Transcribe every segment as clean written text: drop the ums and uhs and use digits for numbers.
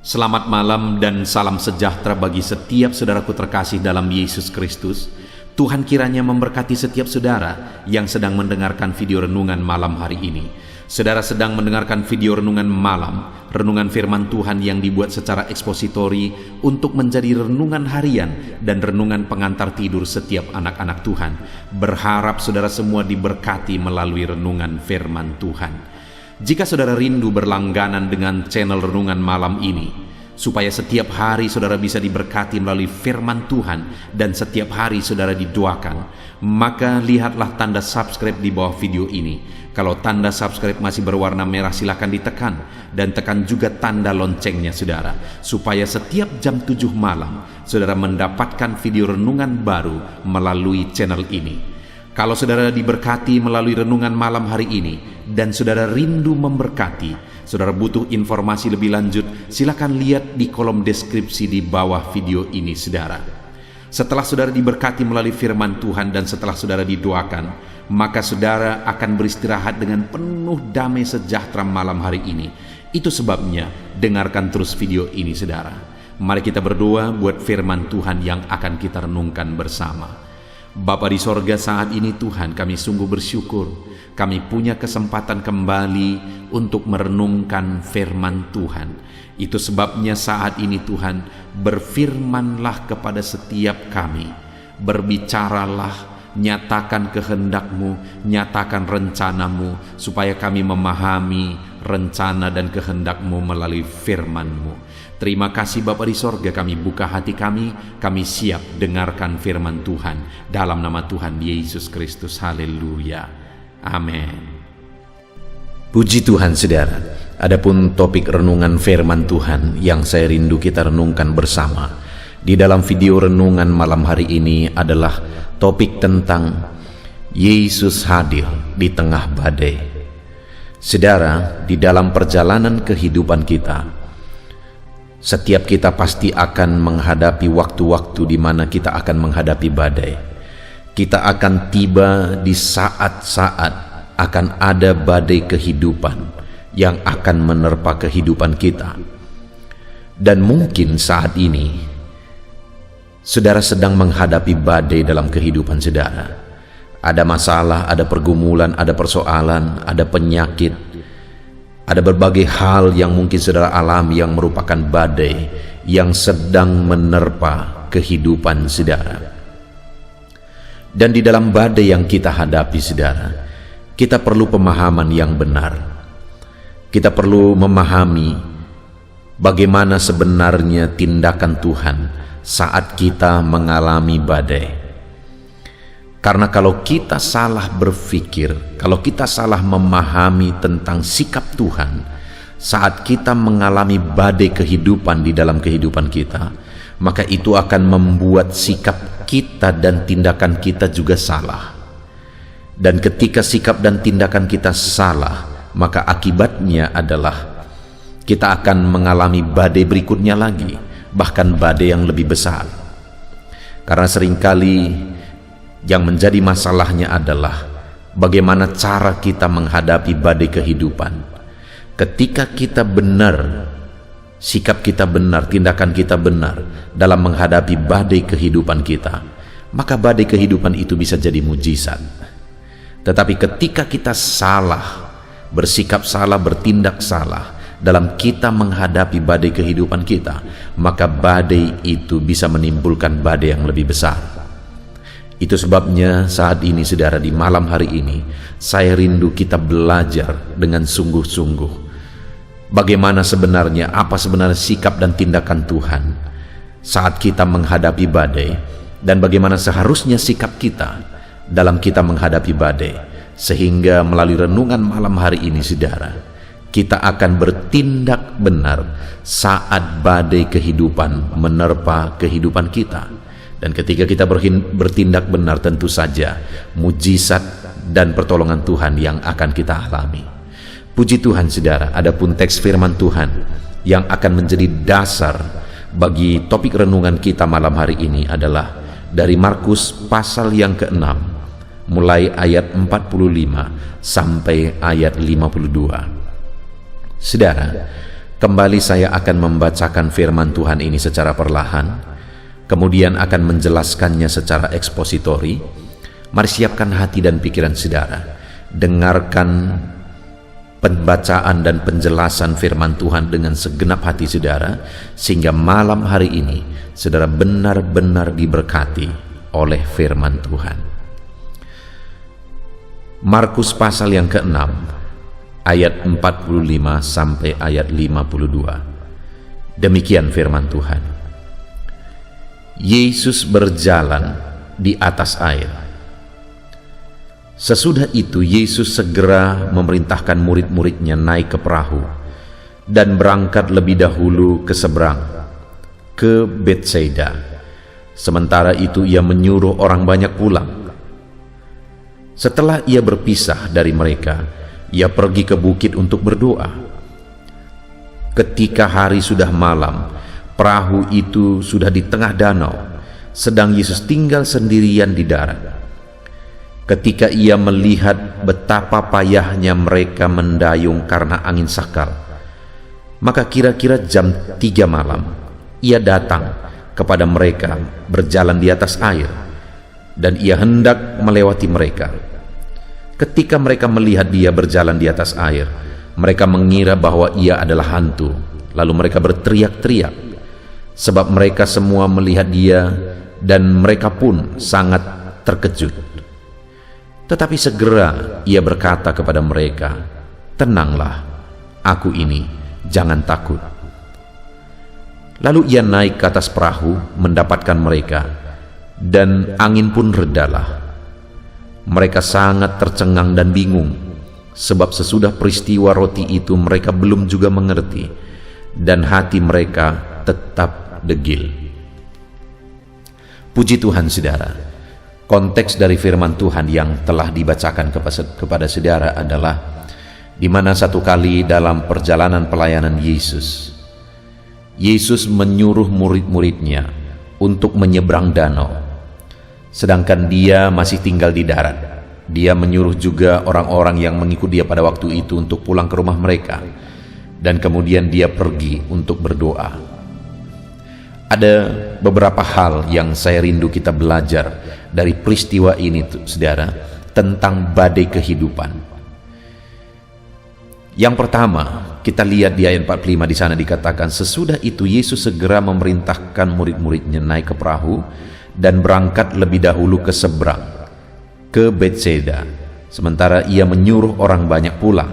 Selamat malam dan salam sejahtera bagi setiap saudaraku terkasih dalam Yesus Kristus. Tuhan kiranya memberkati setiap saudara yang sedang mendengarkan video renungan malam hari ini. Saudara sedang mendengarkan video renungan malam, renungan firman Tuhan yang dibuat secara ekspositori untuk menjadi renungan harian dan renungan pengantar tidur setiap anak-anak Tuhan. Berharap saudara semua diberkati melalui renungan firman Tuhan. Jika saudara rindu berlangganan dengan channel renungan malam ini, supaya setiap hari saudara bisa diberkati melalui firman Tuhan dan setiap hari saudara didoakan, maka lihatlah tanda subscribe di bawah video ini. Kalau tanda subscribe masih berwarna merah, silakan ditekan dan tekan juga tanda loncengnya saudara, supaya setiap jam 7 malam saudara mendapatkan video renungan baru melalui channel ini. Kalau saudara diberkati melalui renungan malam hari ini dan saudara rindu memberkati, saudara butuh informasi lebih lanjut, silakan lihat di kolom deskripsi di bawah video ini saudara. Setelah saudara diberkati melalui firman Tuhan dan setelah saudara didoakan, maka saudara akan beristirahat dengan penuh damai sejahtera malam hari ini. Itu sebabnya dengarkan terus video ini saudara. Mari kita berdoa buat firman Tuhan yang akan kita renungkan bersama. Bapa di sorga, saat ini Tuhan kami sungguh bersyukur kami punya kesempatan kembali untuk merenungkan firman Tuhan. Itu sebabnya saat ini Tuhan, berfirmanlah kepada setiap kami, berbicaralah, nyatakan kehendak-Mu, nyatakan rencana-Mu, supaya kami memahami rencana dan kehendak-Mu melalui firman-Mu. Terima kasih Bapa di sorga, kami buka hati kami siap dengarkan firman Tuhan. Dalam nama Tuhan Yesus Kristus, haleluya, amin. Puji Tuhan saudara, adapun topik renungan firman Tuhan yang saya rindu kita renungkan bersama di dalam video renungan malam hari ini adalah topik tentang Yesus hadir di tengah badai. Saudara, di dalam perjalanan kehidupan kita, setiap kita pasti akan menghadapi waktu-waktu di mana kita akan menghadapi badai. Kita akan tiba di saat-saat akan ada badai kehidupan yang akan menerpa kehidupan kita. Dan mungkin saat ini saudara sedang menghadapi badai dalam kehidupan saudara. Ada masalah, ada pergumulan, ada persoalan, ada penyakit, ada berbagai hal yang mungkin saudara alami yang merupakan badai yang sedang menerpa kehidupan saudara. Dan di dalam badai yang kita hadapi saudara, kita perlu pemahaman yang benar. Kita perlu memahami bagaimana sebenarnya tindakan Tuhan saat kita mengalami badai. Karena kalau kita salah berpikir, kalau kita salah memahami tentang sikap Tuhan saat kita mengalami badai kehidupan di dalam kehidupan kita, maka itu akan membuat sikap kita dan tindakan kita juga salah. Dan ketika sikap dan tindakan kita salah, maka akibatnya adalah kita akan mengalami badai berikutnya lagi, bahkan badai yang lebih besar. Karena seringkali yang menjadi masalahnya adalah bagaimana cara kita menghadapi badai kehidupan. Ketika kita benar, sikap kita benar, tindakan kita benar dalam menghadapi badai kehidupan kita, maka badai kehidupan itu bisa jadi mujizat. Tetapi ketika kita salah, bersikap salah, bertindak salah dalam kita menghadapi badai kehidupan kita, maka badai itu bisa menimbulkan badai yang lebih besar. Itu sebabnya saat ini saudara, di malam hari ini saya rindu kita belajar dengan sungguh-sungguh bagaimana sebenarnya, apa sebenarnya sikap dan tindakan Tuhan saat kita menghadapi badai, dan bagaimana seharusnya sikap kita dalam kita menghadapi badai, sehingga melalui renungan malam hari ini saudara, kita akan bertindak benar saat badai kehidupan menerpa kehidupan kita. Dan ketika kita bertindak benar, tentu saja mujizat dan pertolongan Tuhan yang akan kita alami. Puji Tuhan saudara, adapun teks firman Tuhan yang akan menjadi dasar bagi topik renungan kita malam hari ini adalah dari Markus pasal yang ke-6, mulai ayat 45 sampai ayat 52. Saudara, Kembali saya akan membacakan firman Tuhan ini secara perlahan, kemudian akan menjelaskannya secara ekspositori. Mari siapkan hati dan pikiran saudara, dengarkan pembacaan dan penjelasan firman Tuhan dengan segenap hati saudara, sehingga malam hari ini saudara benar-benar diberkati oleh firman Tuhan. Markus pasal yang ke-6 ayat 45 sampai ayat 52. Demikian firman Tuhan. Yesus berjalan di atas air. Sesudah itu Yesus segera memerintahkan murid-muridnya naik ke perahu dan berangkat lebih dahulu ke seberang, ke Betsaida. Sementara itu ia menyuruh orang banyak pulang. Setelah ia berpisah dari mereka, ia pergi ke bukit untuk berdoa. Ketika hari sudah malam, perahu itu sudah di tengah danau, sedang Yesus tinggal sendirian di darat. Ketika ia melihat betapa payahnya mereka mendayung karena angin sakal, maka kira-kira jam 3 malam, ia datang kepada mereka berjalan di atas air, dan ia hendak melewati mereka. Ketika mereka melihat dia berjalan di atas air, mereka mengira bahwa ia adalah hantu. Lalu mereka berteriak-teriak, sebab mereka semua melihat dia, dan mereka pun sangat terkejut. Tetapi segera ia berkata kepada mereka, "Tenanglah, aku ini, jangan takut." Lalu ia naik ke atas perahu mendapatkan mereka, dan angin pun redalah. Mereka sangat tercengang dan bingung, sebab sesudah peristiwa roti itu mereka belum juga mengerti, dan hati mereka tetap degil. Puji Tuhan saudara, konteks dari firman Tuhan yang telah dibacakan kepada saudara adalah di mana satu kali dalam perjalanan pelayanan Yesus menyuruh murid-muridnya untuk menyeberang danau, sedangkan dia masih tinggal di darat. Dia menyuruh juga orang-orang yang mengikut dia pada waktu itu untuk pulang ke rumah mereka, dan kemudian dia pergi untuk berdoa. Ada beberapa hal yang saya rindu kita belajar dari peristiwa ini, saudara, tentang badai kehidupan. Yang pertama, kita lihat di ayat 45 di sana dikatakan, sesudah itu Yesus segera memerintahkan murid-muridnya naik ke perahu dan berangkat lebih dahulu ke seberang, ke Betsaida, sementara ia menyuruh orang banyak pulang.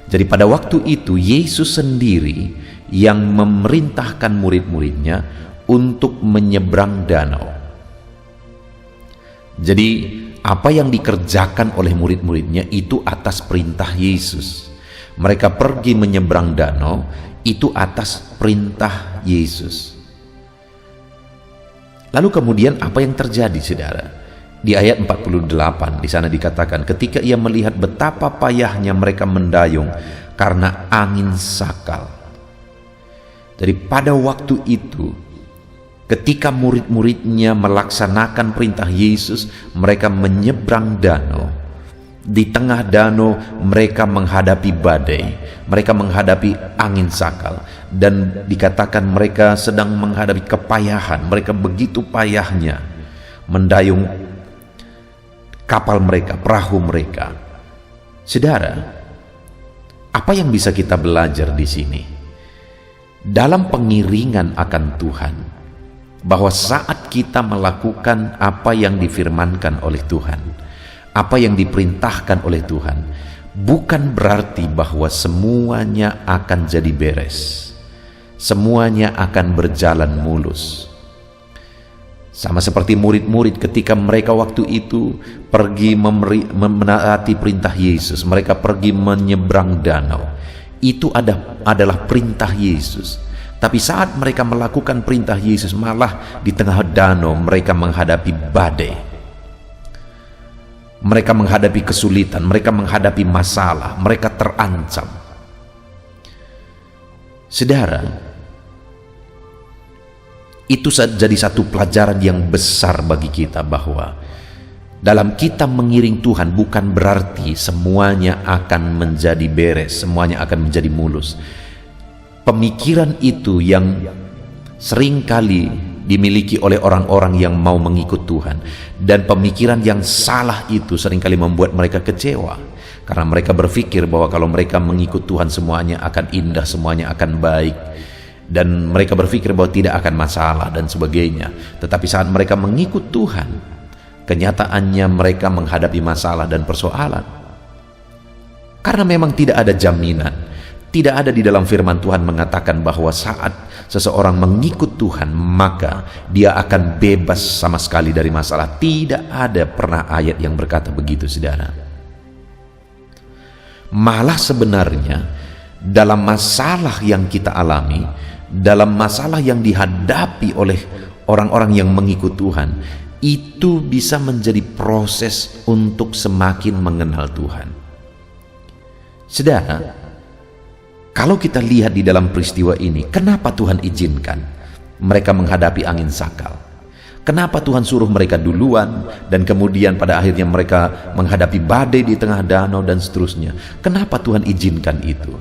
Jadi pada waktu itu Yesus sendiri yang memerintahkan murid-muridnya untuk menyeberang danau. Jadi apa yang dikerjakan oleh murid-muridnya itu atas perintah Yesus. Mereka pergi menyeberang danau itu atas perintah Yesus. Lalu kemudian apa yang terjadi, saudara? Di ayat 48 di sana dikatakan, ketika ia melihat betapa payahnya mereka mendayung karena angin sakal. Jadi pada waktu itu, ketika murid-muridnya melaksanakan perintah Yesus, mereka menyeberang danau. Di tengah danau mereka menghadapi badai, mereka menghadapi angin sakal, dan dikatakan mereka sedang menghadapi kepayahan. Mereka begitu payahnya mendayung kapal mereka, perahu mereka. Saudara, apa yang bisa kita belajar di sini? Dalam pengiringan akan Tuhan, bahwa saat kita melakukan apa yang difirmankan oleh Tuhan, apa yang diperintahkan oleh Tuhan, bukan berarti bahwa semuanya akan jadi beres, semuanya akan berjalan mulus. Sama seperti murid-murid ketika mereka waktu itu pergi menaati perintah Yesus, mereka pergi menyeberang danau. Itu adalah perintah Yesus. Tapi saat mereka melakukan perintah Yesus, malah di tengah danau mereka menghadapi badai. Mereka menghadapi kesulitan, mereka menghadapi masalah, mereka terancam. Saudara, itu jadi satu pelajaran yang besar bagi kita, bahwa dalam kita mengiring Tuhan bukan berarti semuanya akan menjadi beres, semuanya akan menjadi mulus. pemikiran itu yang seringkali dimiliki oleh orang-orang yang mau mengikut Tuhan, dan pemikiran yang salah itu seringkali membuat mereka kecewa karena mereka berpikir bahwa kalau mereka mengikut Tuhan semuanya akan indah, semuanya akan baik, dan mereka berpikir bahwa tidak akan masalah dan sebagainya. Tetapi saat mereka mengikut Tuhan, kenyataannya mereka menghadapi masalah dan persoalan, karena memang tidak ada jaminan. Tidak ada di dalam firman Tuhan mengatakan bahwa saat seseorang mengikut Tuhan maka dia akan bebas sama sekali dari masalah. Tidak ada pernah ayat yang berkata begitu, saudara. Malah sebenarnya dalam masalah yang kita alami, dalam masalah yang dihadapi oleh orang-orang yang mengikut Tuhan, itu bisa menjadi proses untuk semakin mengenal Tuhan. Saudara, kalau kita lihat di dalam peristiwa ini, kenapa Tuhan izinkan mereka menghadapi angin sakal? Kenapa Tuhan suruh mereka duluan, dan kemudian pada akhirnya mereka menghadapi badai di tengah danau dan seterusnya? Kenapa Tuhan izinkan itu?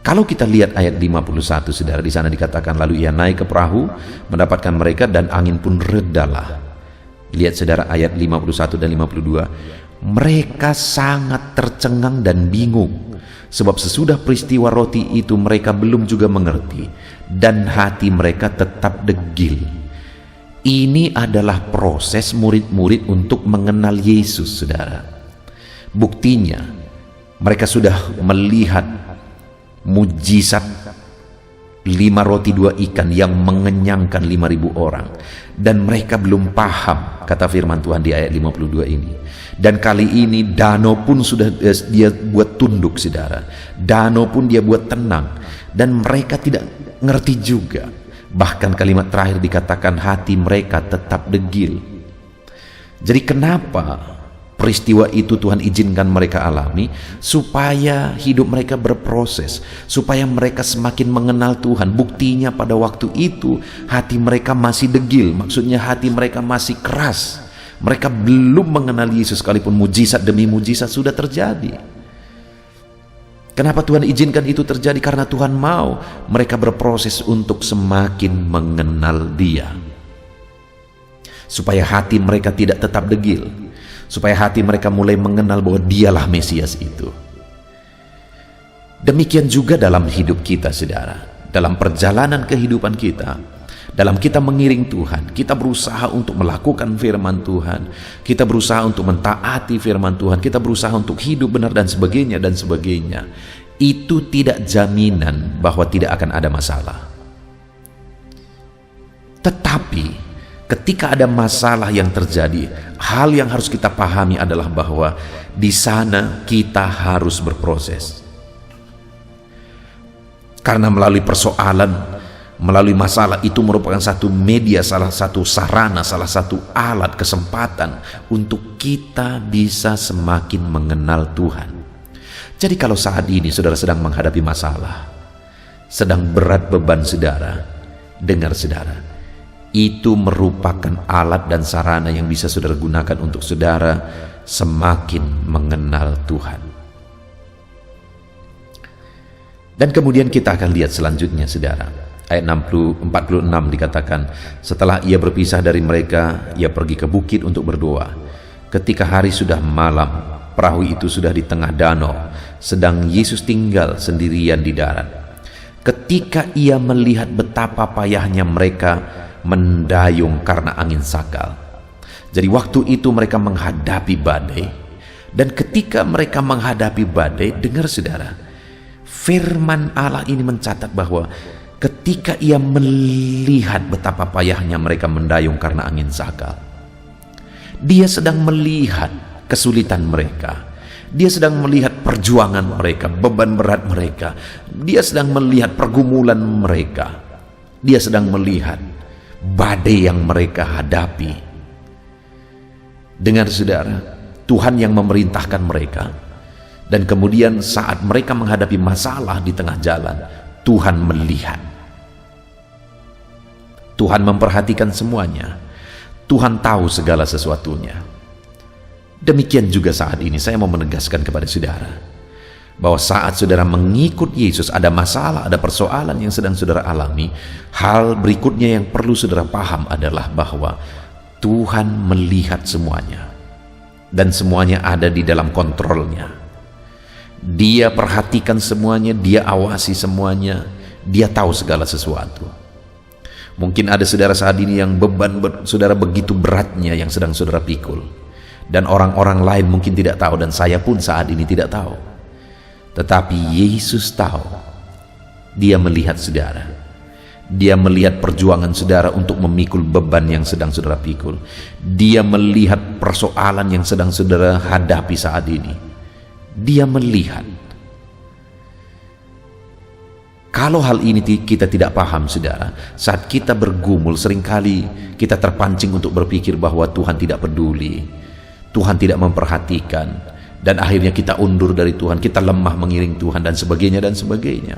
Kalau kita lihat ayat 51, saudara, di sana dikatakan, lalu ia naik ke perahu, mendapatkan mereka, dan angin pun redalah. Lihat saudara ayat 51 dan 52. Mereka sangat tercengang dan bingung, sebab sesudah peristiwa roti itu mereka belum juga mengerti, dan hati mereka tetap degil. Ini adalah proses murid-murid untuk mengenal Yesus, saudara. Buktinya, mereka sudah melihat mujizat 5 roti 2 ikan yang mengenyangkan 5.000 orang, dan mereka belum paham kata firman Tuhan di ayat 52 ini. Dan kali ini danau pun sudah dia buat tunduk, saudara. Danau pun dia buat tenang, dan mereka tidak ngerti juga. Bahkan kalimat terakhir dikatakan hati mereka tetap degil. Jadi kenapa peristiwa itu Tuhan izinkan mereka alami? Supaya hidup mereka berproses, supaya mereka semakin mengenal Tuhan. Buktinya pada waktu itu hati mereka masih degil, maksudnya hati mereka masih keras. Mereka belum mengenal Yesus, sekalipun mujizat demi mujizat sudah terjadi. Kenapa Tuhan izinkan itu terjadi? Karena Tuhan mau mereka berproses untuk semakin mengenal Dia, supaya hati mereka tidak tetap degil, supaya hati mereka mulai mengenal bahwa Dialah Mesias itu. Demikian juga dalam hidup kita, saudara. Dalam perjalanan kehidupan kita, dalam kita mengiring Tuhan, kita berusaha untuk melakukan firman Tuhan, kita berusaha untuk mentaati firman Tuhan, kita berusaha untuk hidup benar dan sebagainya dan sebagainya. Itu tidak jaminan bahwa tidak akan ada masalah. Tetapi ketika ada masalah yang terjadi, hal yang harus kita pahami adalah bahwa di sana kita harus berproses. Karena melalui persoalan, melalui masalah itu merupakan satu media, salah satu sarana, salah satu alat, kesempatan untuk kita bisa semakin mengenal Tuhan. Jadi kalau saat ini saudara sedang menghadapi masalah, sedang berat beban saudara, dengar saudara, itu merupakan alat dan sarana yang bisa saudara gunakan untuk saudara semakin mengenal Tuhan. Dan kemudian kita akan lihat selanjutnya, saudara. Ayat 46 dikatakan, setelah ia berpisah dari mereka, ia pergi ke bukit untuk berdoa. Ketika hari sudah malam, perahu itu sudah di tengah danau, sedang Yesus tinggal sendirian di darat. Ketika ia melihat betapa payahnya mereka mendayung karena angin sakal. Jadi waktu itu mereka menghadapi badai. Dan ketika mereka menghadapi badai, dengar saudara, firman Allah ini mencatat bahwa ketika ia melihat betapa payahnya mereka mendayung karena angin sakal, dia sedang melihat kesulitan mereka, dia sedang melihat perjuangan mereka, beban berat mereka, dia sedang melihat pergumulan mereka, dia sedang melihat badai yang mereka hadapi. Dengar saudara, Tuhan yang memerintahkan mereka, dan kemudian saat mereka menghadapi masalah di tengah jalan, Tuhan melihat, Tuhan memperhatikan semuanya, Tuhan tahu segala sesuatunya. Demikian juga saat ini saya mau menegaskan kepada saudara bahwa saat saudara mengikut Yesus ada masalah, ada persoalan yang sedang saudara alami, hal berikutnya yang perlu saudara paham adalah bahwa Tuhan melihat semuanya dan semuanya ada di dalam kontrolnya. Dia perhatikan semuanya, dia awasi semuanya, dia tahu segala sesuatu. Mungkin ada saudara saat ini yang beban saudara begitu beratnya yang sedang saudara pikul, dan orang-orang lain mungkin tidak tahu, dan saya pun saat ini tidak tahu. Tetapi Yesus tahu. Dia melihat saudara. Dia melihat perjuangan saudara untuk memikul beban yang sedang saudara pikul. Dia melihat persoalan yang sedang saudara hadapi saat ini. Dia melihat. Kalau hal ini kita tidak paham saudara, saat kita bergumul seringkali kita terpancing untuk berpikir bahwa Tuhan tidak peduli, Tuhan tidak memperhatikan, dan akhirnya kita undur dari Tuhan, kita lemah mengiring Tuhan, dan sebagainya dan sebagainya.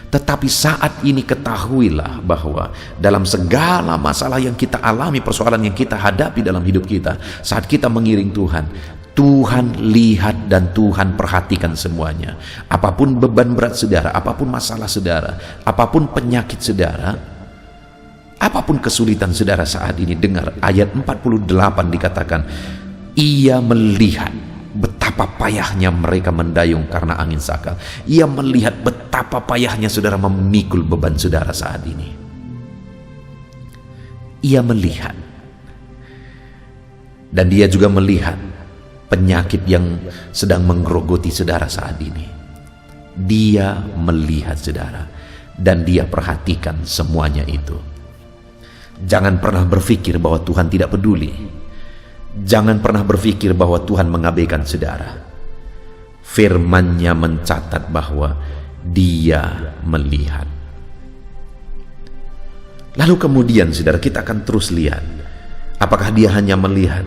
Tetapi saat ini ketahuilah bahwa dalam segala masalah yang kita alami, persoalan yang kita hadapi dalam hidup kita, saat kita mengiring Tuhan, Tuhan lihat dan Tuhan perhatikan semuanya. Apapun beban berat saudara, apapun masalah saudara, apapun penyakit saudara, apapun kesulitan saudara saat ini, dengar ayat 48 dikatakan, Ia melihat betapa payahnya mereka mendayung karena angin sakal. Ia melihat betapa payahnya saudara memikul beban saudara saat ini. Ia melihat. Dan dia juga melihat penyakit yang sedang menggerogoti saudara saat ini. Dia melihat saudara, dan dia perhatikan semuanya itu. Jangan pernah berpikir bahwa Tuhan tidak peduli. Jangan pernah berpikir bahwa Tuhan mengabaikan saudara. Firman-Nya mencatat bahwa Dia melihat. Lalu kemudian saudara, kita akan terus lihat, apakah Dia hanya melihat?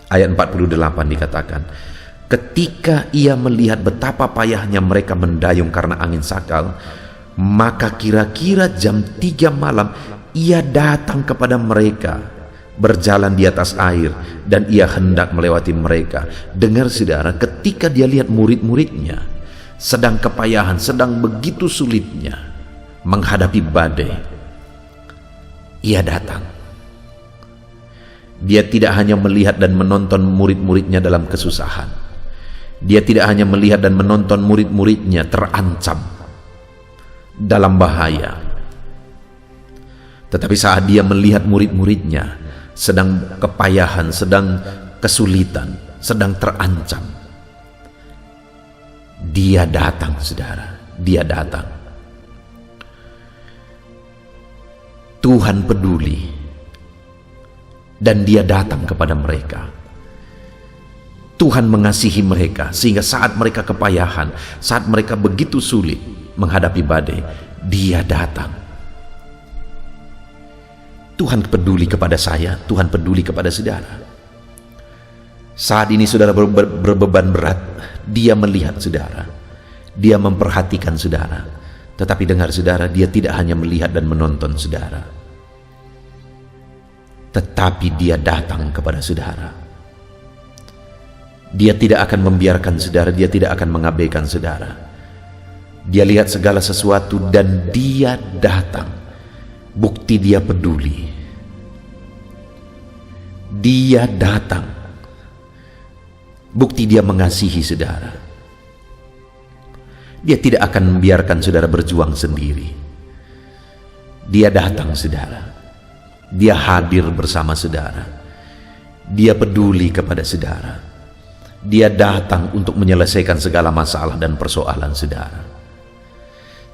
Ayat 48 dikatakan, ketika Ia melihat betapa payahnya mereka mendayung karena angin sakal, maka kira-kira jam 3 malam Ia datang kepada mereka, berjalan di atas air, dan Ia hendak melewati mereka. Dengar saudara, ketika Dia lihat murid-muridnya sedang kepayahan, sedang begitu sulitnya menghadapi badai, Ia datang. Dia tidak hanya melihat dan menonton murid-muridnya dalam kesusahan. Dia tidak hanya melihat dan menonton murid-muridnya terancam dalam bahaya, tetapi saat Dia melihat murid-muridnya sedang kepayahan, sedang kesulitan, sedang terancam, Dia datang saudara. Dia datang. Tuhan peduli, dan Dia datang kepada mereka. Tuhan mengasihi mereka, sehingga saat mereka kepayahan, saat mereka begitu sulit menghadapi badai, Dia datang. Tuhan peduli kepada saya, Tuhan peduli kepada saudara. Saat ini saudara berbeban berat, Dia melihat saudara, Dia memperhatikan saudara. Tetapi dengar saudara, Dia tidak hanya melihat dan menonton saudara, tetapi Dia datang kepada saudara. Dia tidak akan membiarkan saudara, Dia tidak akan mengabaikan saudara. Dia lihat segala sesuatu dan Dia datang. Bukti Dia peduli. Dia datang. Bukti Dia mengasihi saudara. Dia tidak akan membiarkan saudara berjuang sendiri. Dia datang saudara. Dia hadir bersama saudara. Dia peduli kepada saudara. Dia datang untuk menyelesaikan segala masalah dan persoalan saudara.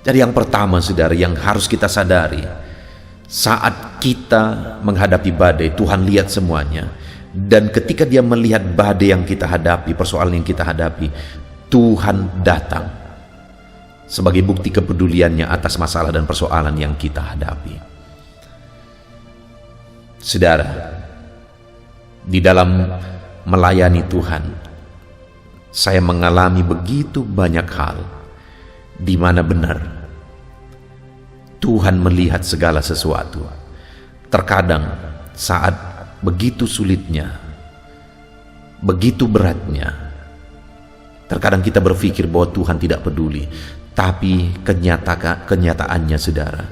Jadi yang pertama saudara yang harus kita sadari, saat kita menghadapi badai, Tuhan lihat semuanya. Dan ketika Dia melihat badai yang kita hadapi, persoalan yang kita hadapi, Tuhan datang sebagai bukti kepeduliannya atas masalah dan persoalan yang kita hadapi. Saudara, di dalam melayani Tuhan, saya mengalami begitu banyak hal di mana benar Tuhan melihat segala sesuatu. Terkadang saat begitu sulitnya, begitu beratnya, Terkadang kita berpikir bahwa Tuhan tidak peduli, tapi kenyataannya saudara,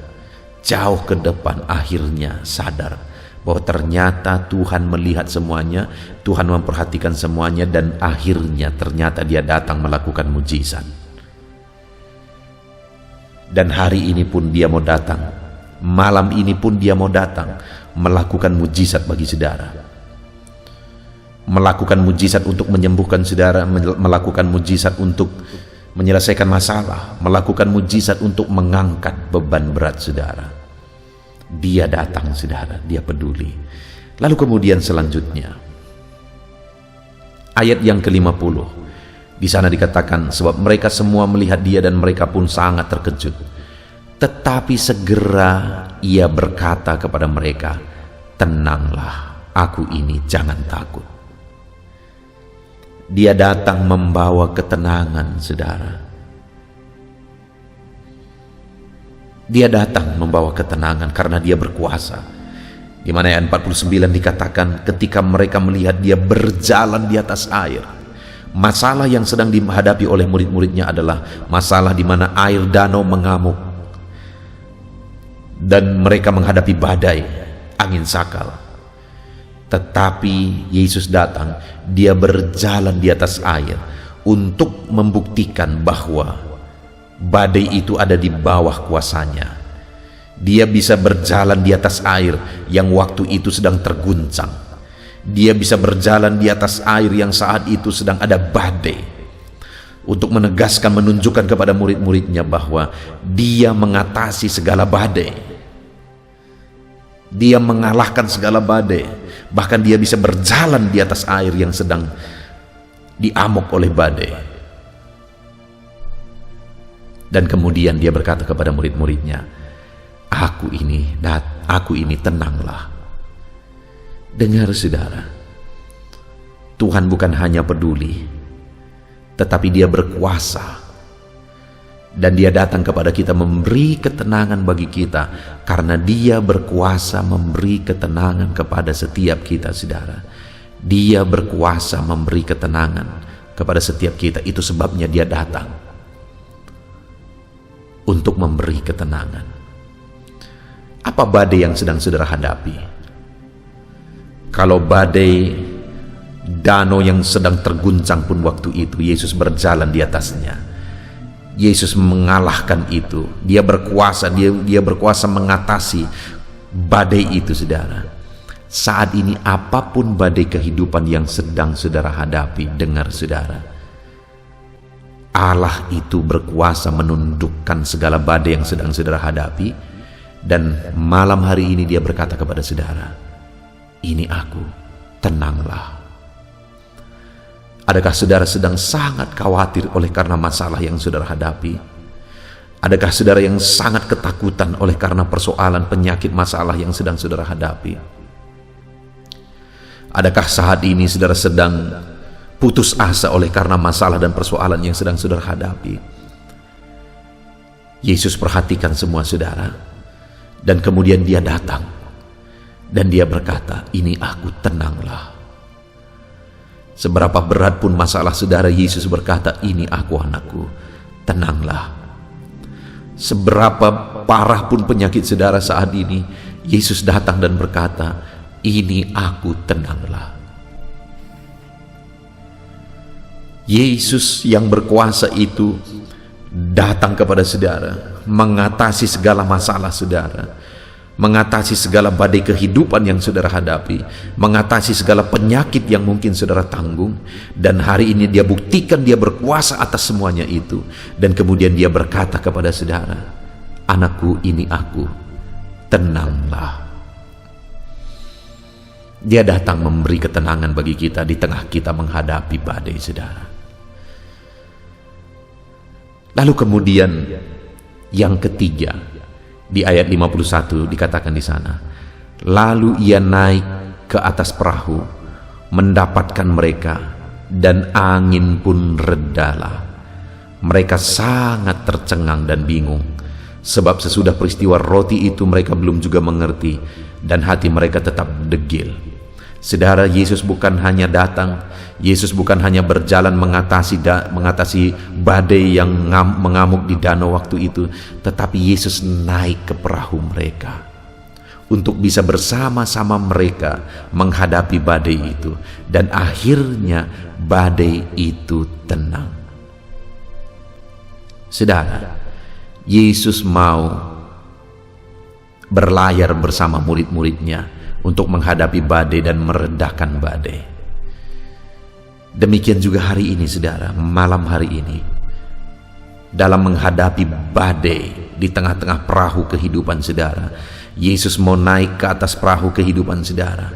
jauh ke depan akhirnya sadar bahwa ternyata Tuhan melihat semuanya, Tuhan memperhatikan semuanya, dan akhirnya ternyata Dia datang melakukan mujizat. Dan hari ini pun Dia mau datang, malam ini pun Dia mau datang melakukan mujizat bagi saudara, melakukan mujizat untuk menyembuhkan saudara, melakukan mujizat untuk menyelesaikan masalah, melakukan mujizat untuk mengangkat beban berat saudara. Dia datang saudara, Dia peduli. Lalu kemudian selanjutnya ayat yang ke-50, di sana dikatakan, sebab mereka semua melihat Dia dan mereka pun sangat terkejut. Tetapi segera Ia berkata kepada mereka, tenanglah, aku ini, jangan takut. Dia datang membawa ketenangan saudara. Dia datang membawa ketenangan karena Dia berkuasa. Di mana ayat 49 dikatakan, ketika mereka melihat Dia berjalan di atas air. Masalah yang sedang dihadapi oleh murid-muridnya adalah masalah di mana air danau mengamuk dan mereka menghadapi badai, angin sakal. Tetapi Yesus datang, Dia berjalan di atas air untuk membuktikan bahwa badai itu ada di bawah kuasanya. Dia bisa berjalan di atas air yang waktu itu sedang terguncang. Dia bisa berjalan di atas air yang saat itu sedang ada badai, untuk menegaskan, menunjukkan kepada murid-muridnya bahwa Dia mengatasi segala badai. Dia mengalahkan segala badai. Bahkan Dia bisa berjalan di atas air yang sedang diamuk oleh badai. Dan kemudian Dia berkata kepada murid-muridnya, aku ini tenanglah. Dengar saudara, Tuhan bukan hanya peduli, tetapi Dia berkuasa. Dan Dia datang kepada kita memberi ketenangan bagi kita, karena Dia berkuasa memberi ketenangan kepada setiap kita saudara. Dia berkuasa memberi ketenangan kepada setiap kita. Itu sebabnya Dia datang untuk memberi ketenangan. Apa badai yang sedang saudara hadapi? Kalau badai danau yang sedang terguncang pun waktu itu Yesus berjalan di atasnya. Yesus mengalahkan itu. Dia berkuasa, dia berkuasa mengatasi badai itu saudara. Saat ini apapun badai kehidupan yang sedang saudara hadapi, dengar saudara, Allah itu berkuasa menundukkan segala badai yang sedang saudara hadapi. Dan malam hari ini Dia berkata kepada saudara, ini aku, tenanglah. Adakah saudara sedang sangat khawatir oleh karena masalah yang saudara hadapi? Adakah saudara yang sangat ketakutan oleh karena persoalan, penyakit, masalah yang sedang saudara hadapi? Adakah saat ini saudara sedang putus asa oleh karena masalah dan persoalan yang sedang saudara hadapi? Yesus perhatikan semua saudara, dan kemudian Dia datang dan Dia berkata, ini aku, tenanglah. Seberapa berat pun masalah saudara, Yesus berkata, ini aku anakku, tenanglah. Seberapa parah pun penyakit saudara saat ini, Yesus datang dan berkata, ini aku, tenanglah. Yesus yang berkuasa itu datang kepada saudara, mengatasi segala masalah saudara, mengatasi segala badai kehidupan yang saudara hadapi, mengatasi segala penyakit yang mungkin saudara tanggung. Dan hari ini Dia buktikan Dia berkuasa atas semuanya itu. Dan kemudian Dia berkata kepada saudara, anakku, ini aku, tenanglah. Dia datang memberi ketenangan bagi kita di tengah kita menghadapi badai saudara. Lalu kemudian yang ketiga, di ayat 51 dikatakan di sana, lalu Ia naik ke atas perahu, mendapatkan mereka, dan angin pun redalah. Mereka sangat tercengang dan bingung, sebab sesudah peristiwa roti itu mereka belum juga mengerti, dan hati mereka tetap degil. Saudara, Yesus bukan hanya datang, Yesus bukan hanya berjalan mengatasi badai yang mengamuk di danau waktu itu, tetapi Yesus naik ke perahu mereka untuk bisa bersama-sama mereka menghadapi badai itu, dan akhirnya badai itu tenang. Saudara, Yesus mau berlayar bersama murid-muridnya untuk menghadapi badai dan meredahkan badai. Demikian juga hari ini, saudara, malam hari ini, dalam menghadapi badai di tengah-tengah perahu kehidupan saudara, Yesus mau naik ke atas perahu kehidupan saudara,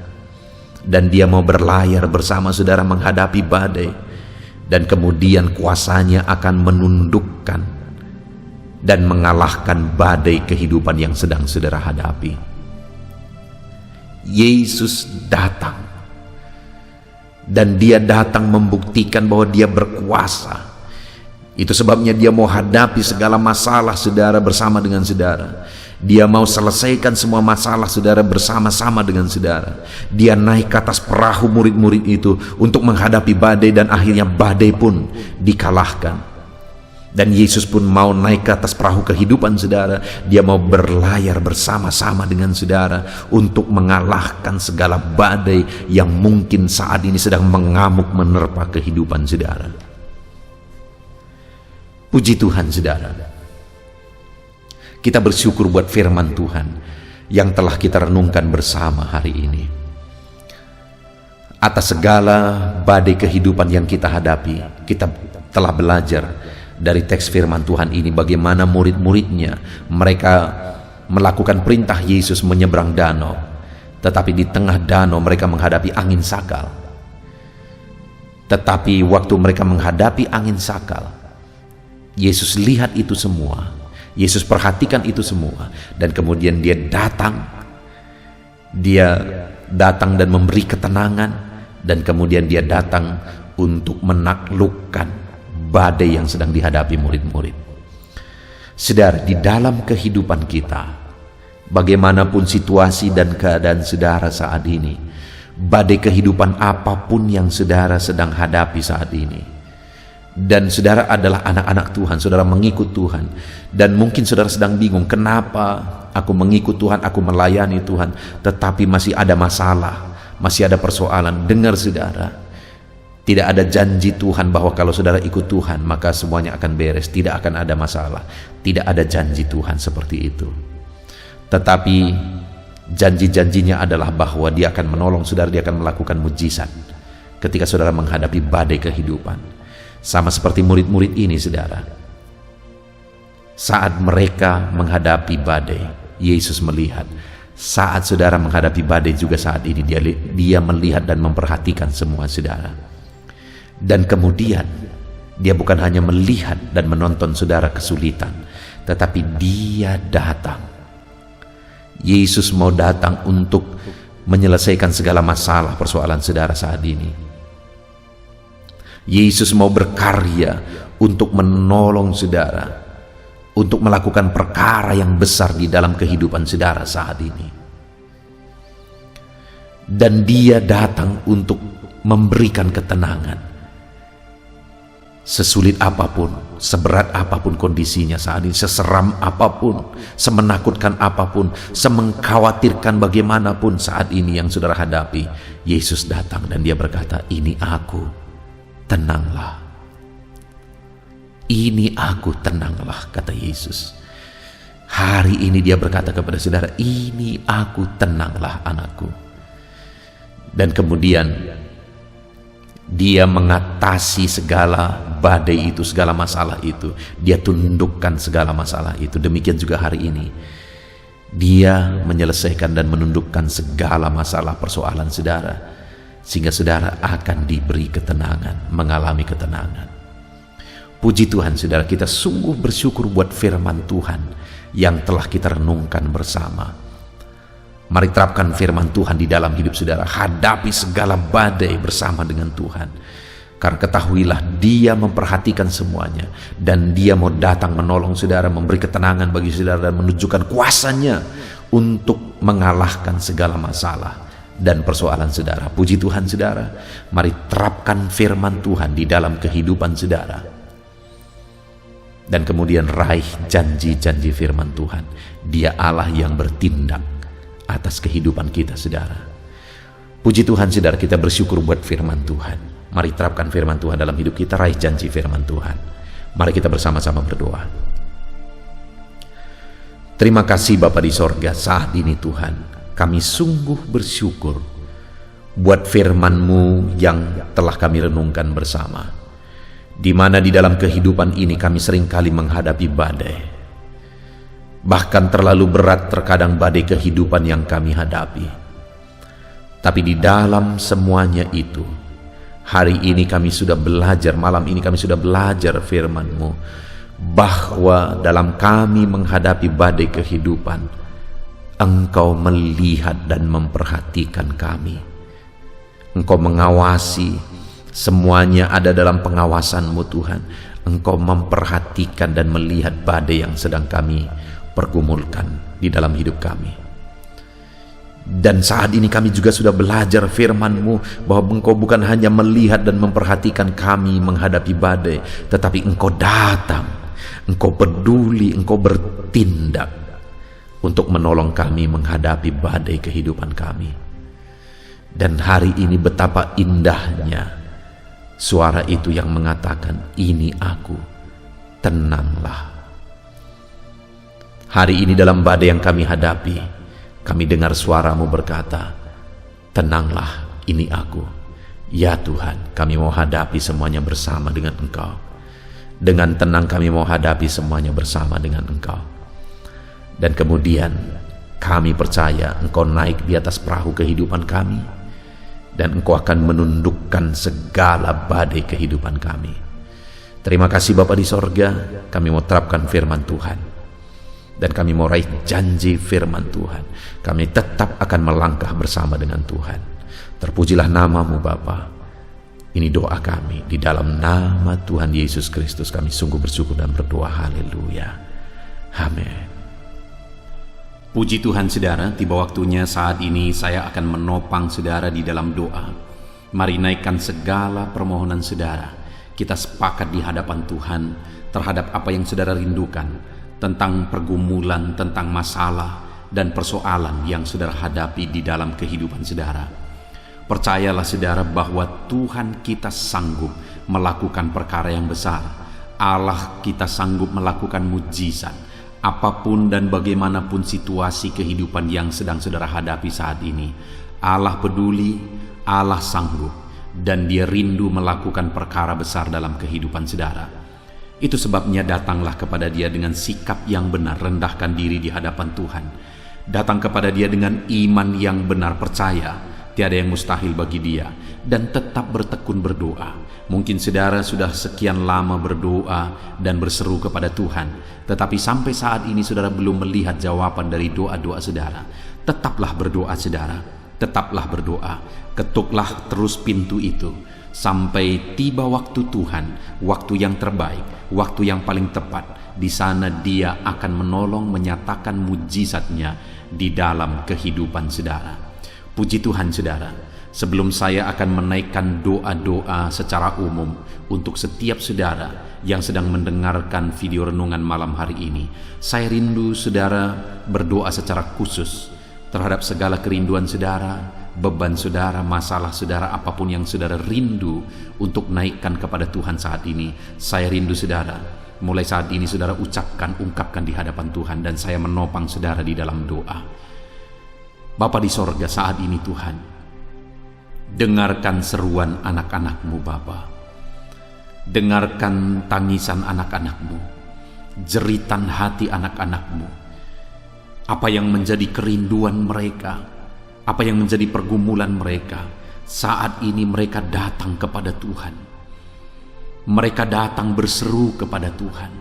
dan dia mau berlayar bersama saudara menghadapi badai, dan kemudian kuasanya akan menundukkan dan mengalahkan badai kehidupan yang sedang saudara hadapi. Yesus datang, dan dia datang membuktikan bahwa dia berkuasa. Itu sebabnya dia mau hadapi segala masalah saudara bersama dengan saudara. Dia mau selesaikan semua masalah saudara bersama-sama dengan saudara. Dia naik ke atas perahu murid-murid itu untuk menghadapi badai, dan akhirnya badai pun dikalahkan. Dan Yesus pun mau naik ke atas perahu kehidupan saudara. Dia mau berlayar bersama-sama dengan saudara untuk mengalahkan segala badai yang mungkin saat ini sedang mengamuk menerpa kehidupan saudara. Puji Tuhan, saudara. Kita bersyukur buat firman Tuhan yang telah kita renungkan bersama hari ini. Atas segala badai kehidupan yang kita hadapi, kita telah belajar dari teks firman Tuhan ini bagaimana murid-muridnya mereka melakukan perintah Yesus menyeberang danau, tetapi di tengah danau mereka menghadapi angin sakal. Tetapi waktu mereka menghadapi angin sakal, Yesus lihat itu semua, Yesus perhatikan itu semua, dan kemudian dia datang dan memberi ketenangan, dan kemudian dia datang untuk menaklukkan badai yang sedang dihadapi murid-murid. Saudara, di dalam kehidupan kita, bagaimanapun situasi dan keadaan saudara saat ini, badai kehidupan apapun yang saudara sedang hadapi saat ini, dan saudara adalah anak-anak Tuhan, saudara mengikut Tuhan, dan mungkin saudara sedang bingung, kenapa aku mengikut Tuhan, aku melayani Tuhan, tetapi masih ada masalah, masih ada persoalan. Dengar saudara, tidak ada janji Tuhan bahwa kalau saudara ikut Tuhan maka semuanya akan beres, tidak akan ada masalah. Tidak ada janji Tuhan seperti itu. Tetapi janji-janjinya adalah bahwa dia akan menolong saudara, dia akan melakukan mujizat ketika saudara menghadapi badai kehidupan. Sama seperti murid-murid ini, saudara. Saat mereka menghadapi badai, Yesus melihat. Saat saudara menghadapi badai juga saat ini, dia melihat dan memperhatikan semua saudara. Dan kemudian dia bukan hanya melihat dan menonton saudara kesulitan, tetapi dia datang. Yesus mau datang untuk menyelesaikan segala masalah persoalan saudara saat ini. Yesus mau berkarya untuk menolong saudara, untuk melakukan perkara yang besar di dalam kehidupan saudara saat ini. Dan dia datang untuk memberikan ketenangan. Sesulit apapun, seberat apapun kondisinya saat ini, seseram apapun, semenakutkan apapun, semengkhawatirkan bagaimanapun saat ini yang saudara hadapi, Yesus datang dan dia berkata, "Ini aku, tenanglah." Ini aku, tenanglah, kata Yesus. Hari ini dia berkata kepada saudara, "Ini aku, tenanglah anakku." Dan kemudian dia mengatasi segala badai itu, segala masalah itu. Dia tundukkan segala masalah itu. Demikian juga hari ini. Dia menyelesaikan dan menundukkan segala masalah persoalan saudara, sehingga saudara akan diberi ketenangan, mengalami ketenangan. Puji Tuhan saudara, kita sungguh bersyukur buat firman Tuhan yang telah kita renungkan bersama. Mari terapkan firman Tuhan di dalam hidup saudara. Hadapi segala badai bersama dengan Tuhan. Karena ketahuilah dia memperhatikan semuanya. Dan dia mau datang menolong saudara, memberi ketenangan bagi saudara, dan menunjukkan kuasanya untuk mengalahkan segala masalah dan persoalan saudara. Puji Tuhan saudara, mari terapkan firman Tuhan di dalam kehidupan saudara. Dan kemudian raih janji-janji firman Tuhan. Dia Allah yang bertindak atas kehidupan kita saudara. Puji Tuhan saudara, kita bersyukur buat firman Tuhan. Mari terapkan firman Tuhan dalam hidup kita, raih janji firman Tuhan. Mari kita bersama-sama berdoa. Terima kasih Bapa di sorga, saat ini Tuhan, kami sungguh bersyukur buat firman-Mu yang telah kami renungkan bersama. Di mana di dalam kehidupan ini kami seringkali menghadapi badai. Bahkan terlalu berat terkadang badai kehidupan yang kami hadapi. Tapi di dalam semuanya itu, hari ini kami sudah belajar, malam ini kami sudah belajar firman-Mu, bahwa dalam kami menghadapi badai kehidupan, Engkau melihat dan memperhatikan kami. Engkau mengawasi, semuanya ada dalam pengawasan-Mu Tuhan. Engkau memperhatikan dan melihat badai yang sedang kami pergumulkan di dalam hidup kami. Dan saat ini kami juga sudah belajar firman-Mu bahwa Engkau bukan hanya melihat dan memperhatikan kami menghadapi badai, tetapi Engkau datang, Engkau peduli, Engkau bertindak untuk menolong kami menghadapi badai kehidupan kami. Dan hari ini betapa indahnya suara itu yang mengatakan, ini aku, tenanglah. Hari ini dalam badai yang kami hadapi, kami dengar suara-Mu berkata, tenanglah, ini aku. Ya Tuhan, kami mau hadapi semuanya bersama dengan Engkau. Dengan tenang kami mau hadapi semuanya bersama dengan Engkau. Dan kemudian kami percaya Engkau naik di atas perahu kehidupan kami, dan Engkau akan menundukkan segala badai kehidupan kami. Terima kasih Bapa di sorga, kami mau terapkan firman Tuhan. Dan kami mau raih janji firman Tuhan. Kami tetap akan melangkah bersama dengan Tuhan. Terpujilah nama-Mu Bapa. Ini doa kami, di dalam nama Tuhan Yesus Kristus kami sungguh bersyukur dan berdoa. Haleluya. Amin. Puji Tuhan saudara, tiba waktunya saat ini saya akan menopang saudara di dalam doa. Mari naikkan segala permohonan saudara. Kita sepakat di hadapan Tuhan terhadap apa yang saudara rindukan, tentang pergumulan, tentang masalah dan persoalan yang saudara hadapi di dalam kehidupan saudara. Percayalah saudara bahwa Tuhan kita sanggup melakukan perkara yang besar. Allah kita sanggup melakukan mujizat. Apapun dan bagaimanapun situasi kehidupan yang sedang saudara hadapi saat ini, Allah peduli, Allah sanggup, dan Dia rindu melakukan perkara besar dalam kehidupan saudara. Itu sebabnya datanglah kepada Dia dengan sikap yang benar, rendahkan diri di hadapan Tuhan. Datang kepada Dia dengan iman yang benar, percaya tiada yang mustahil bagi Dia, dan tetap bertekun berdoa. Mungkin saudara sudah sekian lama berdoa dan berseru kepada Tuhan, tetapi sampai saat ini saudara belum melihat jawaban dari doa-doa saudara. Tetaplah berdoa saudara, tetaplah berdoa. Ketuklah terus pintu itu sampai tiba waktu Tuhan, waktu yang terbaik, waktu yang paling tepat. Di sana Dia akan menolong, menyatakan mujizatnya di dalam kehidupan saudara. Puji Tuhan saudara. Sebelum saya akan menaikkan doa-doa secara umum untuk setiap saudara yang sedang mendengarkan video renungan malam hari ini, saya rindu saudara berdoa secara khusus terhadap segala kerinduan saudara, beban saudara, masalah saudara, apapun yang saudara rindu untuk naikkan kepada Tuhan saat ini. Saya rindu saudara, mulai saat ini saudara ungkapkan di hadapan Tuhan, dan saya menopang saudara di dalam doa. Bapa di sorga, saat ini Tuhan, dengarkan seruan anak-anak-Mu Bapa. Dengarkan tangisan anak-anak-Mu, jeritan hati anak-anak-Mu. Apa yang menjadi kerinduan mereka, apa yang menjadi pergumulan mereka. Saat ini mereka datang kepada Tuhan. Mereka datang berseru kepada Tuhan.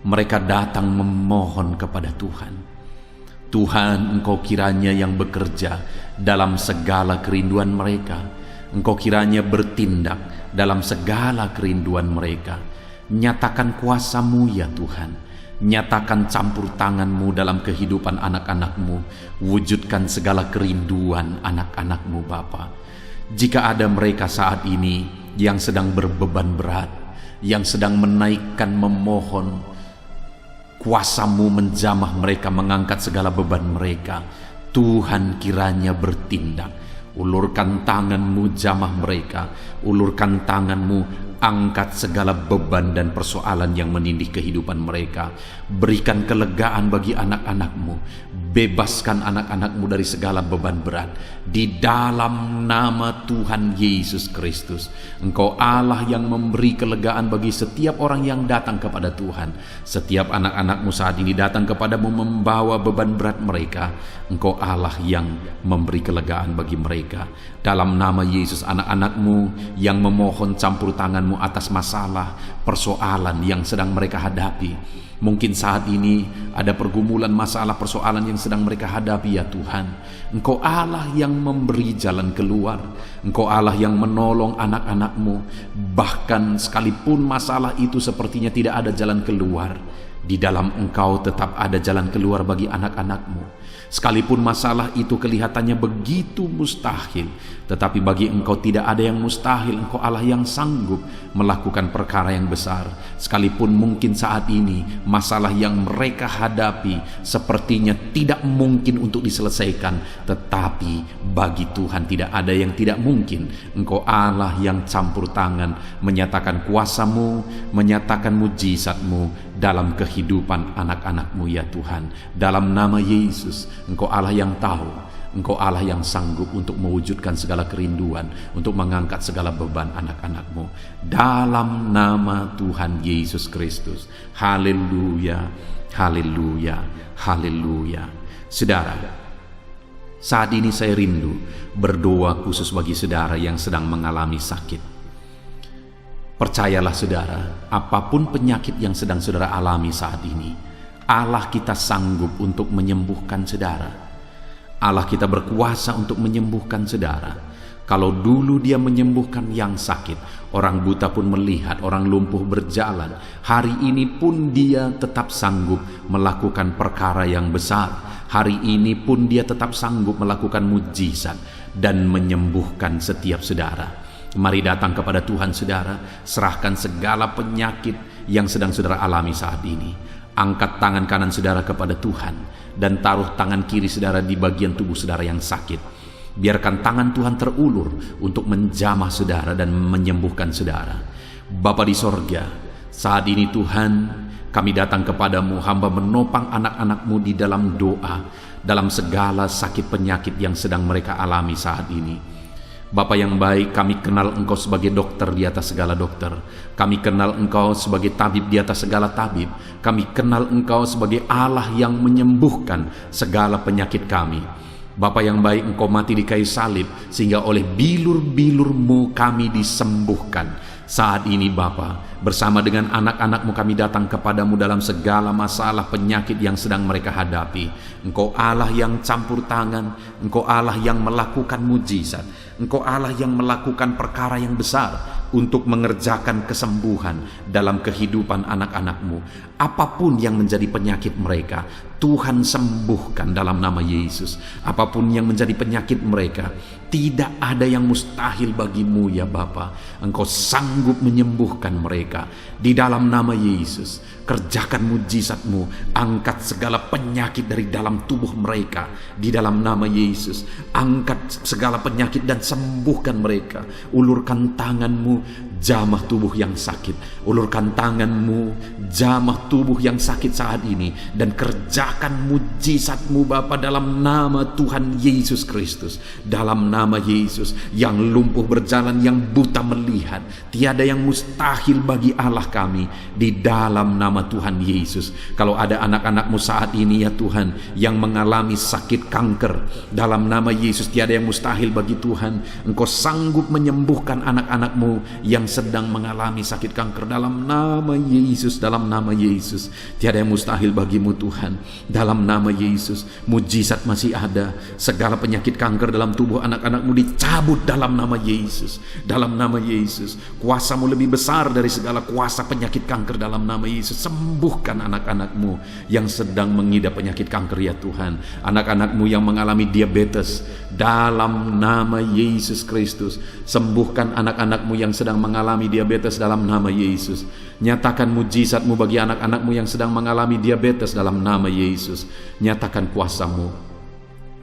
Mereka datang memohon kepada Tuhan. Tuhan, Engkau kiranya yang bekerja dalam segala kerinduan mereka. Engkau kiranya bertindak dalam segala kerinduan mereka. Nyatakan kuasa-Mu ya Tuhan. Nyatakan campur tangan-Mu dalam kehidupan anak-anak-Mu. Wujudkan segala kerinduan anak-anak-Mu Bapa. Jika ada mereka saat ini yang sedang berbeban berat, yang sedang menaikkan, memohon, kuasa-Mu menjamah mereka, mengangkat segala beban mereka, Tuhan kiranya bertindak. Ulurkan tangan-Mu, jamah mereka. Ulurkan tangan-Mu, angkat segala beban dan persoalan yang menindih kehidupan mereka. Berikan kelegaan bagi anak-anak-Mu. Bebaskan anak-anak-Mu dari segala beban berat. Di dalam nama Tuhan Yesus Kristus. Engkau Allah yang memberi kelegaan bagi setiap orang yang datang kepada Tuhan. Setiap anak-anak-Mu saat ini datang kepadamu membawa beban berat mereka. Engkau Allah yang memberi kelegaan bagi mereka. Dalam nama Yesus, anak-anak-Mu yang memohon campur tangan-Mu atas masalah, persoalan yang sedang mereka hadapi. Mungkin saat ini ada pergumulan, masalah, persoalan yang sedang mereka hadapi ya Tuhan. Engkau Allah yang memberi jalan keluar. Engkau Allah yang menolong anak-anak-Mu. Bahkan sekalipun masalah itu sepertinya tidak ada jalan keluar, di dalam Engkau tetap ada jalan keluar bagi anak-anak-Mu. Sekalipun masalah itu kelihatannya begitu mustahil, tetapi bagi Engkau tidak ada yang mustahil. Engkau Allah yang sanggup melakukan perkara yang besar. Sekalipun mungkin saat ini masalah yang mereka hadapi sepertinya tidak mungkin untuk diselesaikan, tetapi bagi Tuhan tidak ada yang tidak mungkin. Engkau Allah yang campur tangan, menyatakan kuasa-Mu, menyatakan mujizat-Mu dalam kehidupan anak-anak-Mu ya Tuhan. Dalam nama Yesus, Engkau Allah yang tahu, Engkau Allah yang sanggup untuk mewujudkan segala kerinduan, untuk mengangkat segala beban anak-anak-Mu. Dalam nama Tuhan Yesus Kristus. Haleluya, haleluya, haleluya. Saudara, saat ini saya rindu berdoa khusus bagi saudara yang sedang mengalami sakit. Percayalah saudara, apapun penyakit yang sedang saudara alami saat ini, Allah kita sanggup untuk menyembuhkan saudara. Allah kita berkuasa untuk menyembuhkan saudara. Kalau dulu Dia menyembuhkan yang sakit, orang buta pun melihat, orang lumpuh berjalan. Hari ini pun Dia tetap sanggup melakukan perkara yang besar. Hari ini pun Dia tetap sanggup melakukan mujizat dan menyembuhkan setiap saudara. Mari datang kepada Tuhan saudara, serahkan segala penyakit yang sedang saudara alami saat ini. Angkat tangan kanan saudara kepada Tuhan dan taruh tangan kiri saudara di bagian tubuh saudara yang sakit. Biarkan tangan Tuhan terulur untuk menjamah saudara dan menyembuhkan saudara. Bapa di sorga, saat ini Tuhan, kami datang kepadamu, hamba menopang anak-anak-Mu di dalam doa, dalam segala sakit penyakit yang sedang mereka alami saat ini. Bapa yang baik, kami kenal Engkau sebagai dokter di atas segala dokter. Kami kenal Engkau sebagai tabib di atas segala tabib. Kami kenal Engkau sebagai Allah yang menyembuhkan segala penyakit kami. Bapa yang baik, Engkau mati di kayu salib sehingga oleh bilur-bilur-Mu kami disembuhkan. Saat ini Bapa, bersama dengan anak-anak-Mu kami datang kepadamu dalam segala masalah penyakit yang sedang mereka hadapi. Engkau Allah yang campur tangan, Engkau Allah yang melakukan mujizat, Engkau Allah yang melakukan perkara yang besar untuk mengerjakan kesembuhan dalam kehidupan anak-anak-Mu. Apapun yang menjadi penyakit mereka, Tuhan sembuhkan dalam nama Yesus. Apapun yang menjadi penyakit mereka, tidak ada yang mustahil bagimu ya Bapa. Engkau sanggup menyembuhkan mereka di dalam nama Yesus. Kerjakan mujizat-Mu, angkat segala penyakit dari dalam tubuh mereka di dalam nama Yesus. Angkat segala penyakit dan sembuhkan mereka. Ulurkan tangan-Mu, jamah tubuh yang sakit. Ulurkan tangan-Mu, jamah tubuh yang sakit saat ini, dan kerjakan mujizat-Mu Bapa dalam nama Tuhan Yesus Kristus. Dalam nama Yesus, yang lumpuh berjalan, yang buta melihat, tiada yang mustahil bagi Allah kami di dalam nama Tuhan Yesus. Kalau ada anak-anak-Mu saat ini ya Tuhan yang mengalami sakit kanker, dalam nama Yesus tiada yang mustahil bagi Tuhan. Engkau sanggup menyembuhkan anak-anak-Mu yang sedang mengalami sakit kanker dalam nama Yesus. Dalam nama Yesus tiada yang mustahil bagimu Tuhan. Dalam nama Yesus mujizat masih ada. Segala penyakit kanker dalam tubuh anak-anak-Mu dicabut dalam nama Yesus. Dalam nama Yesus, kuasa-Mu lebih besar dari segala kuasa penyakit kanker dalam nama Yesus. sembuhkan anak-anak-Mu yang sedang mengidap penyakit kanker ya Tuhan. Anak-anak-Mu yang mengalami diabetes, dalam nama Yesus Kristus. Sembuhkan anak-anak-Mu yang sedang mengalami diabetes dalam nama Yesus. Nyatakan mujizat-Mu bagi anak-anak-Mu yang sedang mengalami diabetes dalam nama Yesus. Nyatakan kuasa-Mu,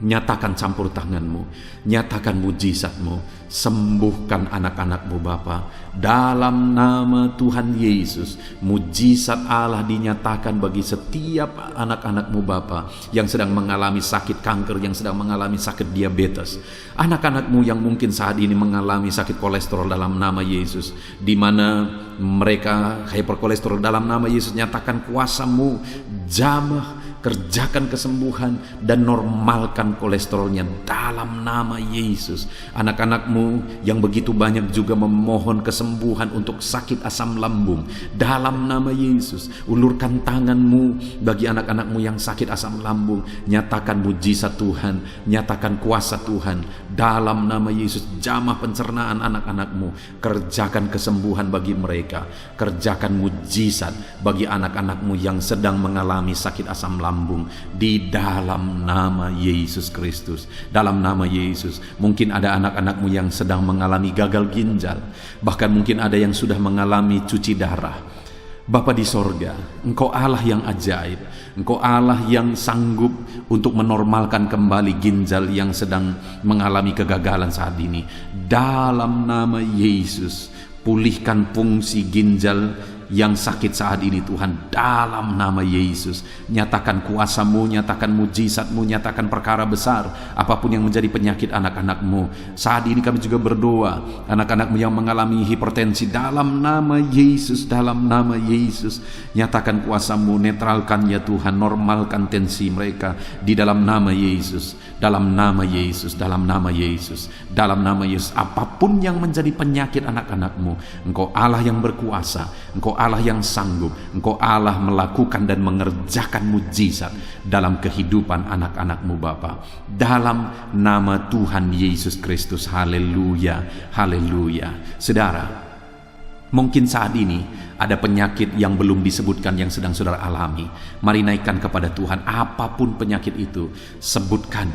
nyatakan campur tangan-Mu, nyatakan mujizat-Mu. Sembuhkan anak-anak-Mu Bapa, dalam nama Tuhan Yesus. Mujizat Allah dinyatakan bagi setiap anak-anak-Mu Bapa yang sedang mengalami sakit kanker, yang sedang mengalami sakit diabetes. Anak-anak-Mu yang mungkin saat ini mengalami sakit kolesterol dalam nama Yesus, di mana mereka hyperkolesterol, dalam nama Yesus nyatakan kuasa-Mu, jamah, kerjakan kesembuhan dan normalkan kolesterolnya dalam nama Yesus. Anak-anak-Mu yang begitu banyak juga memohon kesembuhan untuk sakit asam lambung, dalam nama Yesus. Ulurkan tangan-Mu bagi anak-anak-Mu yang sakit asam lambung. Nyatakan mujizat Tuhan, nyatakan kuasa Tuhan dalam nama Yesus. Jamah pencernaan anak-anak-Mu, kerjakan kesembuhan bagi mereka. Kerjakan mujizat bagi anak-anak-Mu yang sedang mengalami sakit asam lambung, di dalam nama Yesus Kristus. Dalam nama Yesus. Mungkin ada anak-anak-Mu yang sedang mengalami gagal ginjal, bahkan mungkin ada yang sudah mengalami cuci darah. Bapa di sorga, Engkau Allah yang ajaib. Engkau Allah yang sanggup untuk menormalkan kembali ginjal yang sedang mengalami kegagalan saat ini. Dalam nama Yesus, pulihkan fungsi ginjal yang sakit saat ini Tuhan, dalam nama Yesus. Nyatakan kuasa-Mu, nyatakan mujizat-Mu, nyatakan perkara besar apapun yang menjadi penyakit anak-anak-Mu. Saat ini kami juga berdoa, anak-anak-Mu yang mengalami hipertensi, dalam nama Yesus, dalam nama Yesus. Nyatakan kuasa-Mu, netralkan ya Tuhan, normalkan tensi mereka di dalam nama Yesus, dalam nama Yesus, dalam nama Yesus, dalam nama Yesus. Apapun yang menjadi penyakit anak-anak-Mu, Engkau Allah yang berkuasa, Engkau Allah yang sanggup, Engkau Allah melakukan dan mengerjakan mujizat dalam kehidupan anak-anak-Mu Bapa, dalam nama Tuhan Yesus Kristus. Haleluya, haleluya. Saudara, mungkin saat ini ada penyakit yang belum disebutkan yang sedang saudara alami. Mari naikkan kepada Tuhan apapun penyakit itu, sebutkan,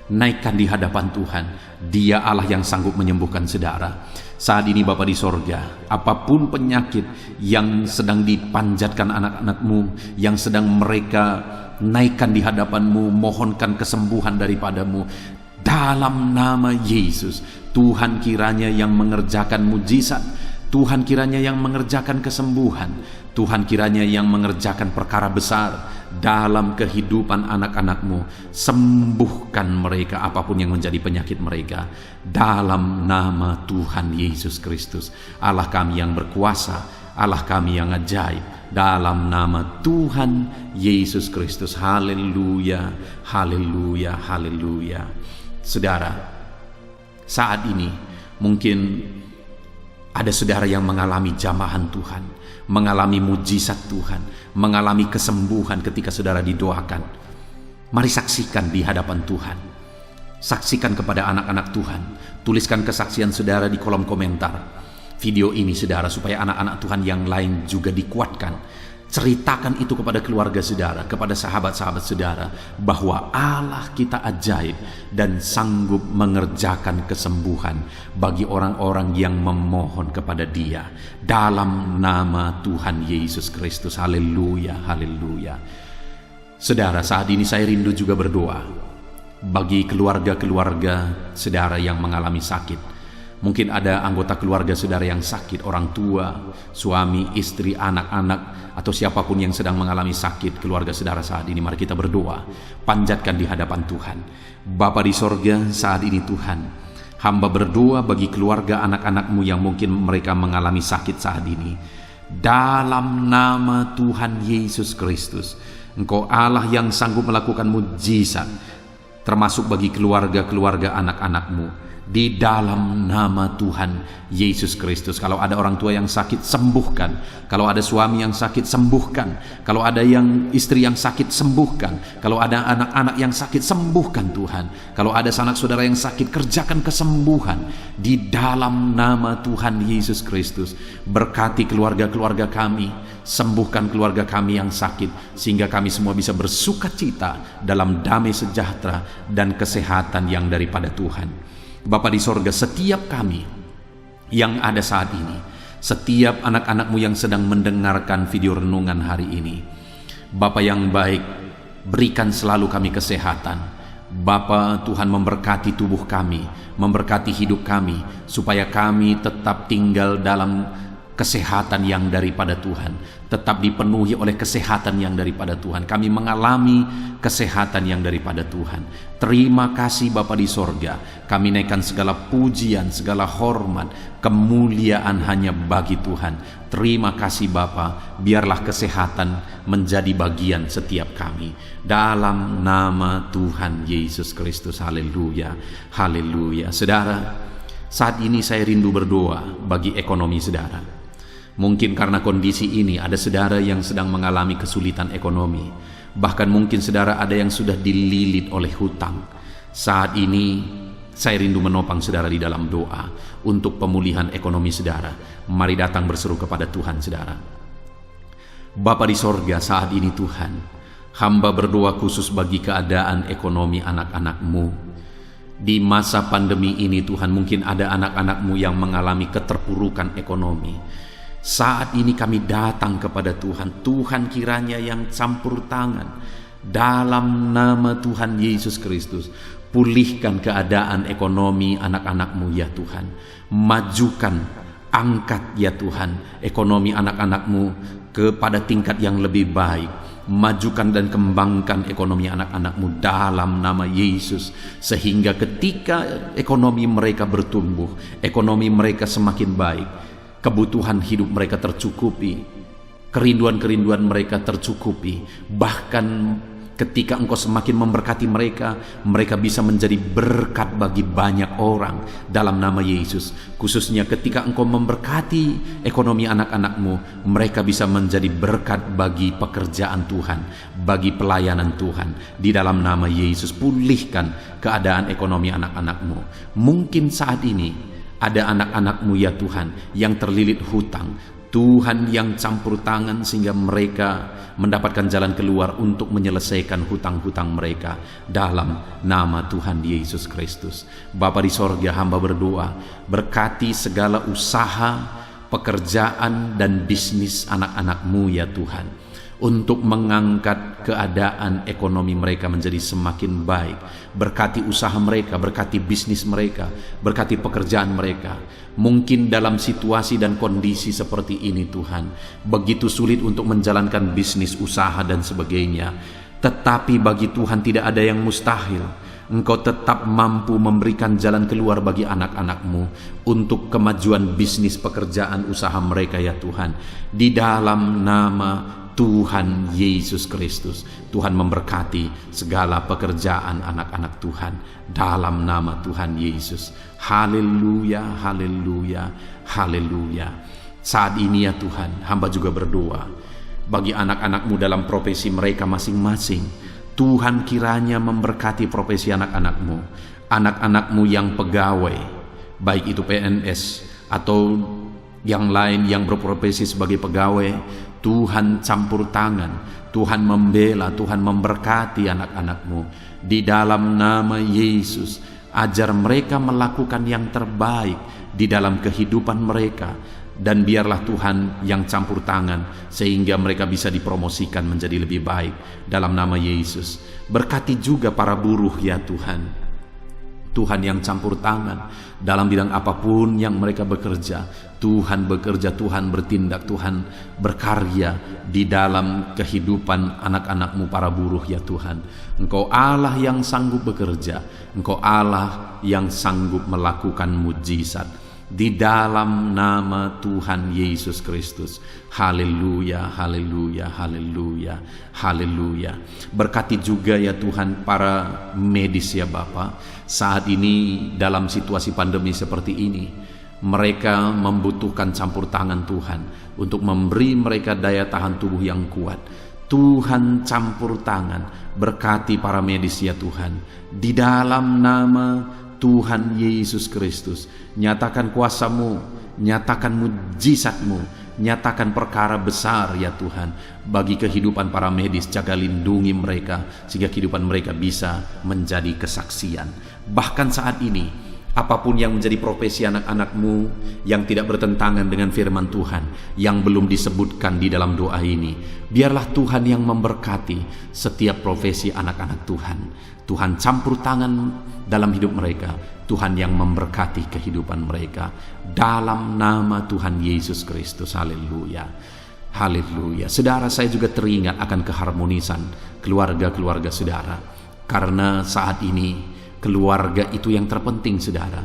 naikkan di hadapan Tuhan. Dia Allah yang sanggup menyembuhkan saudara. Saat ini Bapa di sorga, apapun penyakit yang sedang dipanjatkan anak-anak-Mu, yang sedang mereka naikkan di hadapan-Mu, mohonkan kesembuhan daripada-Mu, dalam nama Yesus. Tuhan kiranya yang mengerjakan mujizat, Tuhan kiranya yang mengerjakan kesembuhan, Tuhan kiranya yang mengerjakan perkara besar dalam kehidupan anak-anak-Mu. Sembuhkan mereka apapun yang menjadi penyakit mereka, dalam nama Tuhan Yesus Kristus. Allah kami yang berkuasa, Allah kami yang ajaib, dalam nama Tuhan Yesus Kristus. Haleluya, haleluya, haleluya. Saudara, saat ini mungkin ada saudara yang mengalami jamahan Tuhan, mengalami mujizat Tuhan, mengalami kesembuhan ketika saudara didoakan. Mari saksikan di hadapan Tuhan. Saksikan kepada anak-anak Tuhan. Tuliskan kesaksian saudara di kolom komentar video ini saudara, supaya anak-anak Tuhan yang lain juga dikuatkan. Ceritakan itu kepada keluarga saudara, kepada sahabat-sahabat saudara, bahwa Allah kita ajaib dan sanggup mengerjakan kesembuhan bagi orang-orang yang memohon kepada Dia, dalam nama Tuhan Yesus Kristus. Haleluya, haleluya. Saudara, saat ini saya rindu juga berdoa bagi keluarga-keluarga saudara yang mengalami sakit. Mungkin ada anggota keluarga saudara yang sakit, orang tua, suami, istri, anak-anak, atau siapapun yang sedang mengalami sakit keluarga saudara saat ini. Mari kita berdoa, panjatkan di hadapan Tuhan. Bapa di sorga, saat ini Tuhan, hamba berdoa bagi keluarga anak-anak-Mu yang mungkin mereka mengalami sakit saat ini. Dalam nama Tuhan Yesus Kristus, Engkau Allah yang sanggup melakukan mujizat. termasuk bagi keluarga-keluarga anak-anak-Mu. Di dalam nama Tuhan Yesus Kristus, kalau ada orang tua yang sakit, sembuhkan. Kalau ada suami yang sakit, sembuhkan. Kalau ada yang istri yang sakit, sembuhkan. Kalau ada anak-anak yang sakit, sembuhkan Tuhan. Kalau ada sanak saudara yang sakit, kerjakan kesembuhan. Di dalam nama Tuhan Yesus Kristus, berkati keluarga-keluarga kami, sembuhkan keluarga kami yang sakit, sehingga kami semua bisa bersukacita dalam damai sejahtera dan kesehatan yang daripada Tuhan. Bapa di sorga, setiap kami yang ada saat ini, setiap anak-anak-Mu yang sedang mendengarkan video renungan hari ini, Bapa yang baik, berikan selalu kami kesehatan. Bapa, Tuhan memberkati tubuh kami, memberkati hidup kami, supaya kami tetap tinggal dalam kesehatan yang daripada Tuhan, tetap dipenuhi oleh kesehatan yang daripada Tuhan. Kami mengalami kesehatan yang daripada Tuhan. Terima kasih Bapa di sorga. Kami naikkan segala pujian, segala hormat, kemuliaan hanya bagi Tuhan. Terima kasih Bapa. Biarlah kesehatan menjadi bagian setiap kami. Dalam nama Tuhan Yesus Kristus. Haleluya. Haleluya. Saudara, saat ini saya rindu berdoa bagi ekonomi saudara. Mungkin karena kondisi ini ada saudara yang sedang mengalami kesulitan ekonomi. Bahkan mungkin saudara ada yang sudah dililit oleh hutang. Saat ini saya rindu menopang saudara di dalam doa untuk pemulihan ekonomi saudara. Mari datang berseru kepada Tuhan saudara. Bapa di sorga, saat ini Tuhan, hamba berdoa khusus bagi keadaan ekonomi anak-anak-Mu. Di masa pandemi ini Tuhan, mungkin ada anak-anak-Mu yang mengalami keterpurukan ekonomi. Saat ini kami datang kepada Tuhan. Tuhan kiranya yang campur tangan dalam nama Tuhan Yesus Kristus. Pulihkan keadaan ekonomi anak-anak-Mu ya Tuhan. Majukan, angkat ya Tuhan ekonomi anak-anak-Mu kepada tingkat yang lebih baik. Majukan dan kembangkan ekonomi anak-anak-Mu dalam nama Yesus, sehingga ketika ekonomi mereka bertumbuh, ekonomi mereka semakin baik, kebutuhan hidup mereka tercukupi, kerinduan-kerinduan mereka tercukupi. Bahkan ketika Engkau semakin memberkati mereka, mereka bisa menjadi berkat bagi banyak orang dalam nama Yesus. Khususnya ketika Engkau memberkati ekonomi anak-anak-Mu, mereka bisa menjadi berkat bagi pekerjaan Tuhan, bagi pelayanan Tuhan. Di dalam nama Yesus, pulihkan keadaan ekonomi anak-anak-Mu. Mungkin saat ini ada anak-anak-Mu ya Tuhan yang terlilit hutang. Tuhan yang campur tangan sehingga mereka mendapatkan jalan keluar untuk menyelesaikan hutang-hutang mereka dalam nama Tuhan Yesus Kristus. Bapa di sorga, hamba berdoa, berkati segala usaha, pekerjaan dan bisnis anak-anak-Mu ya Tuhan, untuk mengangkat keadaan ekonomi mereka menjadi semakin baik. Berkati usaha mereka, berkati bisnis mereka, berkati pekerjaan mereka. Mungkin dalam situasi dan kondisi seperti ini Tuhan, begitu sulit untuk menjalankan bisnis, usaha dan sebagainya. Tetapi bagi Tuhan tidak ada yang mustahil. Engkau tetap mampu memberikan jalan keluar bagi anak-anak-Mu untuk kemajuan bisnis, pekerjaan, usaha mereka ya Tuhan. Di dalam nama Tuhan Yesus Kristus, Tuhan memberkati segala pekerjaan anak-anak Tuhan dalam nama Tuhan Yesus. Haleluya, haleluya, haleluya. Saat ini ya Tuhan, hamba juga berdoa bagi anak-anak-Mu dalam profesi mereka masing-masing. Tuhan kiranya memberkati profesi anak-anak-Mu, anak-anak-Mu yang pegawai, baik itu PNS atau yang lain yang berprofesi sebagai pegawai. Tuhan campur tangan, Tuhan membela, Tuhan memberkati anak-anak-Mu. Di dalam nama Yesus, ajar mereka melakukan yang terbaik di dalam kehidupan mereka. Dan biarlah Tuhan yang campur tangan sehingga mereka bisa dipromosikan menjadi lebih baik dalam nama Yesus. Berkati juga para buruh ya Tuhan. Tuhan yang campur tangan dalam bidang apapun yang mereka bekerja. Tuhan bekerja, Tuhan bertindak, Tuhan berkarya di dalam kehidupan anak-anak-Mu para buruh ya Tuhan. Engkau Allah yang sanggup bekerja, Engkau Allah yang sanggup melakukan mujizat. di dalam nama Tuhan Yesus Kristus. Haleluya, haleluya, haleluya, haleluya. Berkati juga ya Tuhan para medis ya Bapa, saat ini dalam situasi pandemi seperti ini, mereka membutuhkan campur tangan Tuhan untuk memberi mereka daya tahan tubuh yang kuat. Tuhan campur tangan, berkati para medis ya Tuhan, di dalam nama Tuhan Yesus Kristus. Nyatakan kuasa-Mu, nyatakan mujizat-Mu, nyatakan perkara besar ya Tuhan bagi kehidupan para medis. Jaga lindungi mereka sehingga kehidupan mereka bisa menjadi kesaksian. Bahkan saat ini, apapun yang menjadi profesi anak-anak-Mu yang tidak bertentangan dengan firman Tuhan yang belum disebutkan di dalam doa ini, biarlah Tuhan yang memberkati setiap profesi anak-anak Tuhan. Tuhan campur tangan dalam hidup mereka, Tuhan yang memberkati kehidupan mereka dalam nama Tuhan Yesus Kristus. Haleluya, haleluya. Saudara, saya juga teringat akan keharmonisan keluarga-keluarga saudara, karena saat ini keluarga itu yang terpenting saudara.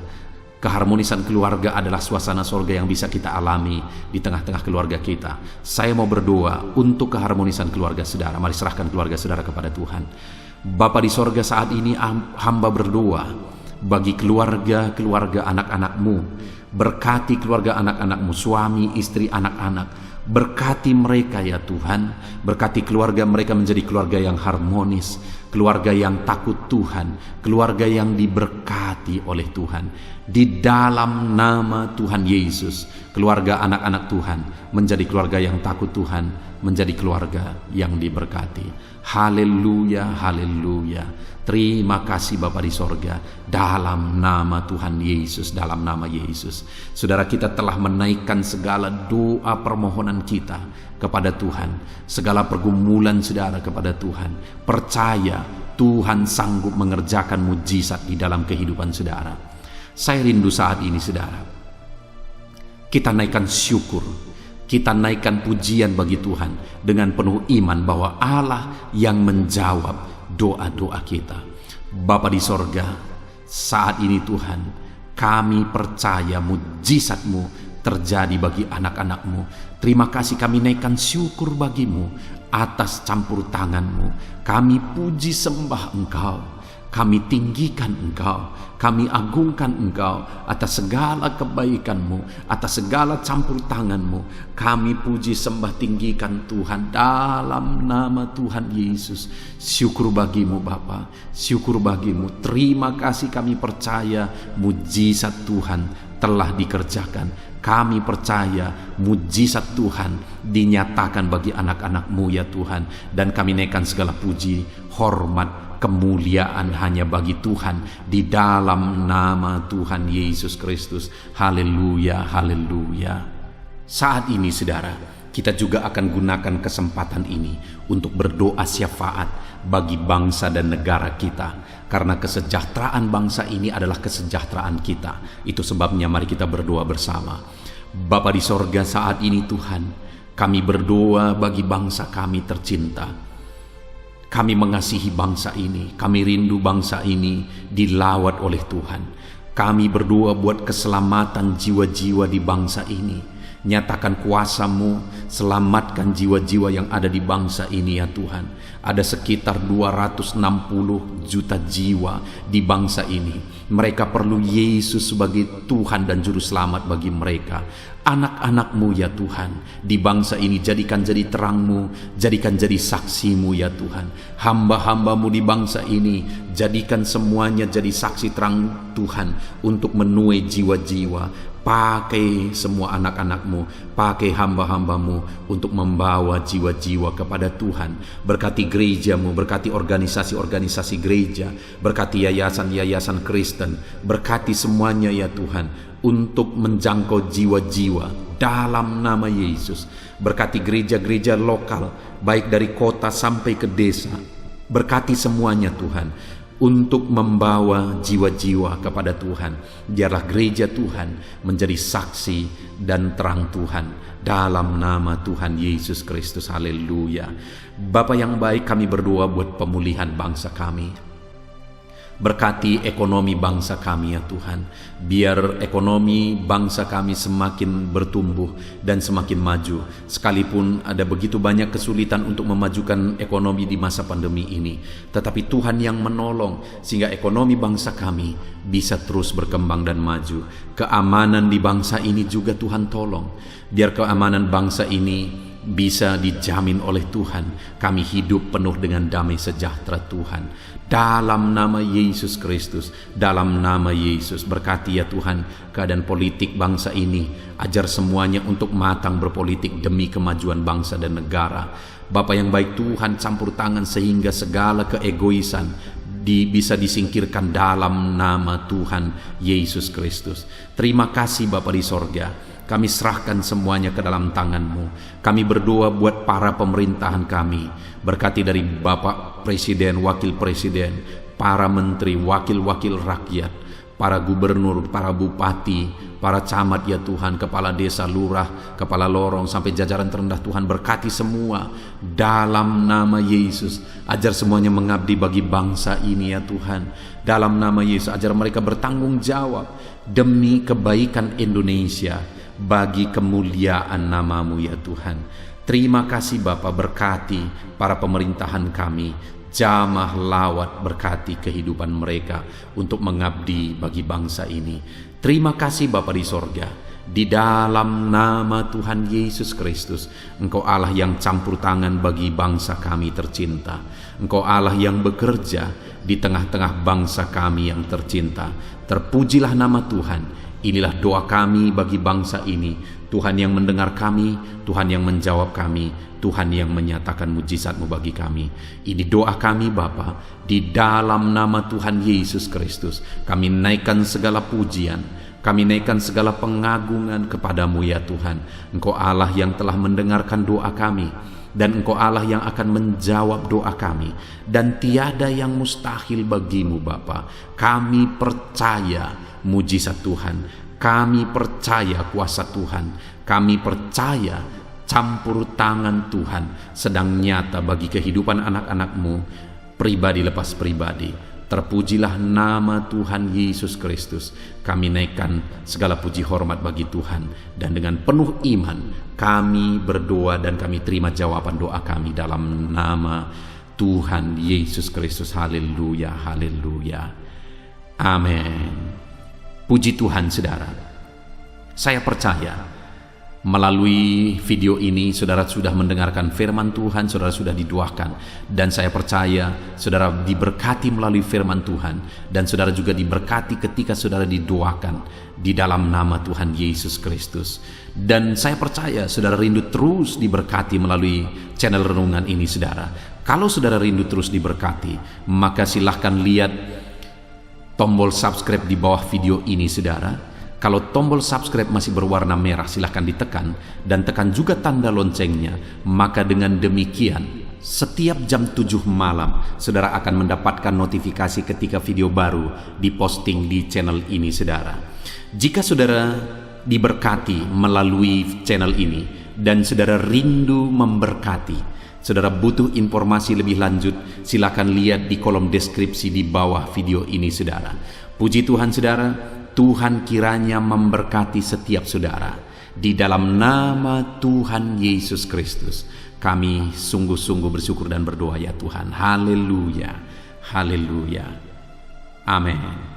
Keharmonisan keluarga adalah suasana sorga yang bisa kita alami di tengah-tengah keluarga kita. Saya mau berdoa untuk keharmonisan keluarga saudara. Mari serahkan keluarga saudara kepada Tuhan. Bapa di sorga, saat ini hamba berdoa bagi keluarga-keluarga anak-anak-Mu. Berkati keluarga anak-anak-Mu, suami, istri, anak-anak. Berkati mereka ya Tuhan. Berkati keluarga mereka menjadi keluarga yang harmonis, keluarga yang takut Tuhan, keluarga yang diberkati oleh Tuhan. Di dalam nama Tuhan Yesus, keluarga anak-anak Tuhan menjadi keluarga yang takut Tuhan, menjadi keluarga yang diberkati. Haleluya, haleluya. Terima kasih Bapa di sorga, dalam nama Tuhan Yesus, dalam nama Yesus. Saudara, kita telah menaikkan segala doa permohonan kita kepada Tuhan, segala pergumulan saudara kepada Tuhan. Percaya Tuhan sanggup mengerjakan mujizat di dalam kehidupan saudara. Saya rindu saat ini saudara, kita naikkan syukur, kita naikkan pujian bagi Tuhan dengan penuh iman bahwa Allah yang menjawab doa-doa kita. Bapa di sorga, saat ini Tuhan, kami percaya mujizat-Mu terjadi bagi anak-anak-Mu. Terima kasih, kami naikkan syukur bagi-Mu atas campur tangan-Mu. Kami puji sembah Engkau, kami tinggikan Engkau, kami agungkan Engkau atas segala kebaikan-Mu, atas segala campur tangan-Mu. Kami puji sembah tinggikan Tuhan dalam nama Tuhan Yesus. Syukur bagi-Mu Bapa, syukur bagi-Mu. Terima kasih, kami percaya mujizat Tuhan telah dikerjakan. Kami percaya mujizat Tuhan dinyatakan bagi anak-anak-Mu ya Tuhan. Dan kami naikkan segala puji, hormat, kemuliaan hanya bagi Tuhan di dalam nama Tuhan Yesus Kristus. Haleluya, haleluya. Saat ini saudara, kita juga akan gunakan kesempatan ini untuk berdoa syafaat bagi bangsa dan negara kita, karena kesejahteraan bangsa ini adalah kesejahteraan kita. Itu sebabnya mari kita berdoa bersama. Bapa di sorga, saat ini Tuhan, kami berdoa bagi bangsa kami tercinta. Kami mengasihi bangsa ini, kami rindu bangsa ini dilawat oleh Tuhan. Kami berdoa buat keselamatan jiwa-jiwa di bangsa ini. Nyatakan kuasa-Mu, selamatkan jiwa-jiwa yang ada di bangsa ini ya Tuhan. Ada sekitar 260 juta jiwa di bangsa ini. Mereka perlu Yesus sebagai Tuhan dan Juru Selamat bagi mereka. Anak-anak-Mu ya Tuhan, di bangsa ini jadikan jadi terang-Mu, jadikan jadi saksi-Mu ya Tuhan. Hamba-hamba-Mu di bangsa ini, jadikan semuanya jadi saksi terang Tuhan untuk menuai jiwa-jiwa. Pakai semua anak-anak-Mu, pakai hamba-hamba-Mu untuk membawa jiwa-jiwa kepada Tuhan. Berkati gereja-Mu, berkati organisasi-organisasi gereja, berkati yayasan-yayasan Kristen, berkati semuanya ya Tuhan untuk menjangkau jiwa-jiwa dalam nama Yesus. Berkati gereja-gereja lokal, baik dari kota sampai ke desa. Berkati semuanya Tuhan untuk membawa jiwa-jiwa kepada Tuhan. Biarlah gereja Tuhan menjadi saksi dan terang Tuhan dalam nama Tuhan Yesus Kristus. Haleluya. Bapa yang baik, kami berdoa buat pemulihan bangsa kami. Berkati ekonomi bangsa kami ya Tuhan. Biar ekonomi bangsa kami semakin bertumbuh dan semakin maju. Sekalipun ada begitu banyak kesulitan untuk memajukan ekonomi di masa pandemi ini, tetapi Tuhan yang menolong sehingga ekonomi bangsa kami bisa terus berkembang dan maju. Keamanan di bangsa ini juga Tuhan tolong. Biar keamanan bangsa ini bisa dijamin oleh Tuhan. Kami hidup penuh dengan damai sejahtera Tuhan. Dalam nama Yesus Kristus, dalam nama Yesus, berkati ya Tuhan keadaan politik bangsa ini. Ajar semuanya untuk matang berpolitik demi kemajuan bangsa dan negara. Bapa yang baik Tuhan, campur tangan sehingga segala keegoisan bisa disingkirkan dalam nama Tuhan Yesus Kristus. Terima kasih Bapa di sorga. Kami serahkan semuanya ke dalam tangan-Mu. Kami berdoa buat para pemerintahan kami. Berkati dari Bapak Presiden, Wakil Presiden, para menteri, wakil-wakil rakyat, para gubernur, para bupati, para camat ya Tuhan, kepala desa, lurah, kepala lorong, sampai jajaran terendah Tuhan. Berkati semua dalam nama Yesus. Ajar semuanya mengabdi bagi bangsa ini ya Tuhan. Dalam nama Yesus, ajar mereka bertanggung jawab demi kebaikan Indonesia, bagi kemuliaan nama-Mu ya Tuhan. Terima kasih Bapa, berkati para pemerintahan kami, jamah lawat, berkati kehidupan mereka untuk mengabdi bagi bangsa ini. Terima kasih Bapa di sorga. Di dalam nama Tuhan Yesus Kristus, Engkau Allah yang campur tangan bagi bangsa kami tercinta. Engkau Allah yang bekerja di tengah-tengah bangsa kami yang tercinta. Terpujilah nama Tuhan. Inilah doa kami bagi bangsa ini. Tuhan yang mendengar kami, Tuhan yang menjawab kami, Tuhan yang menyatakan mujizat-Mu bagi kami. Ini doa kami Bapa, di dalam nama Tuhan Yesus Kristus. Kami naikkan segala pujian, kami naikkan segala pengagungan kepadamu ya Tuhan. Engkau Allah yang telah mendengarkan doa kami, dan Engkau Allah yang akan menjawab doa kami, dan tiada yang mustahil bagimu Bapa. Kami percaya mujizat Tuhan, kami percaya kuasa Tuhan, kami percaya campur tangan Tuhan sedang nyata bagi kehidupan anak-anak-Mu, pribadi lepas pribadi. Terpujilah nama Tuhan Yesus Kristus. Kami naikkan segala puji hormat bagi Tuhan, dan dengan penuh iman kami berdoa dan kami terima jawaban doa kami dalam nama Tuhan Yesus Kristus. Haleluya, haleluya, amin. Puji Tuhan saudara. Saya percaya melalui video ini saudara sudah mendengarkan firman Tuhan, saudara sudah didoakan, dan saya percaya saudara diberkati melalui firman Tuhan, dan saudara juga diberkati ketika saudara didoakan di dalam nama Tuhan Yesus Kristus. Dan saya percaya saudara rindu terus diberkati melalui channel renungan ini saudara. Kalau saudara rindu terus diberkati, maka silahkan lihat tombol subscribe di bawah video ini saudara. Kalau tombol subscribe masih berwarna merah, silahkan ditekan, dan tekan juga tanda loncengnya. Maka dengan demikian setiap jam 7 malam saudara akan mendapatkan notifikasi ketika video baru diposting di channel ini saudara. Jika saudara diberkati melalui channel ini dan saudara rindu memberkati, saudara butuh informasi lebih lanjut, silakan lihat di kolom deskripsi di bawah video ini saudara. Puji Tuhan saudara, Tuhan kiranya memberkati setiap saudara. Di dalam nama Tuhan Yesus Kristus, kami sungguh-sungguh bersyukur dan berdoa ya Tuhan. Haleluya, haleluya, amin.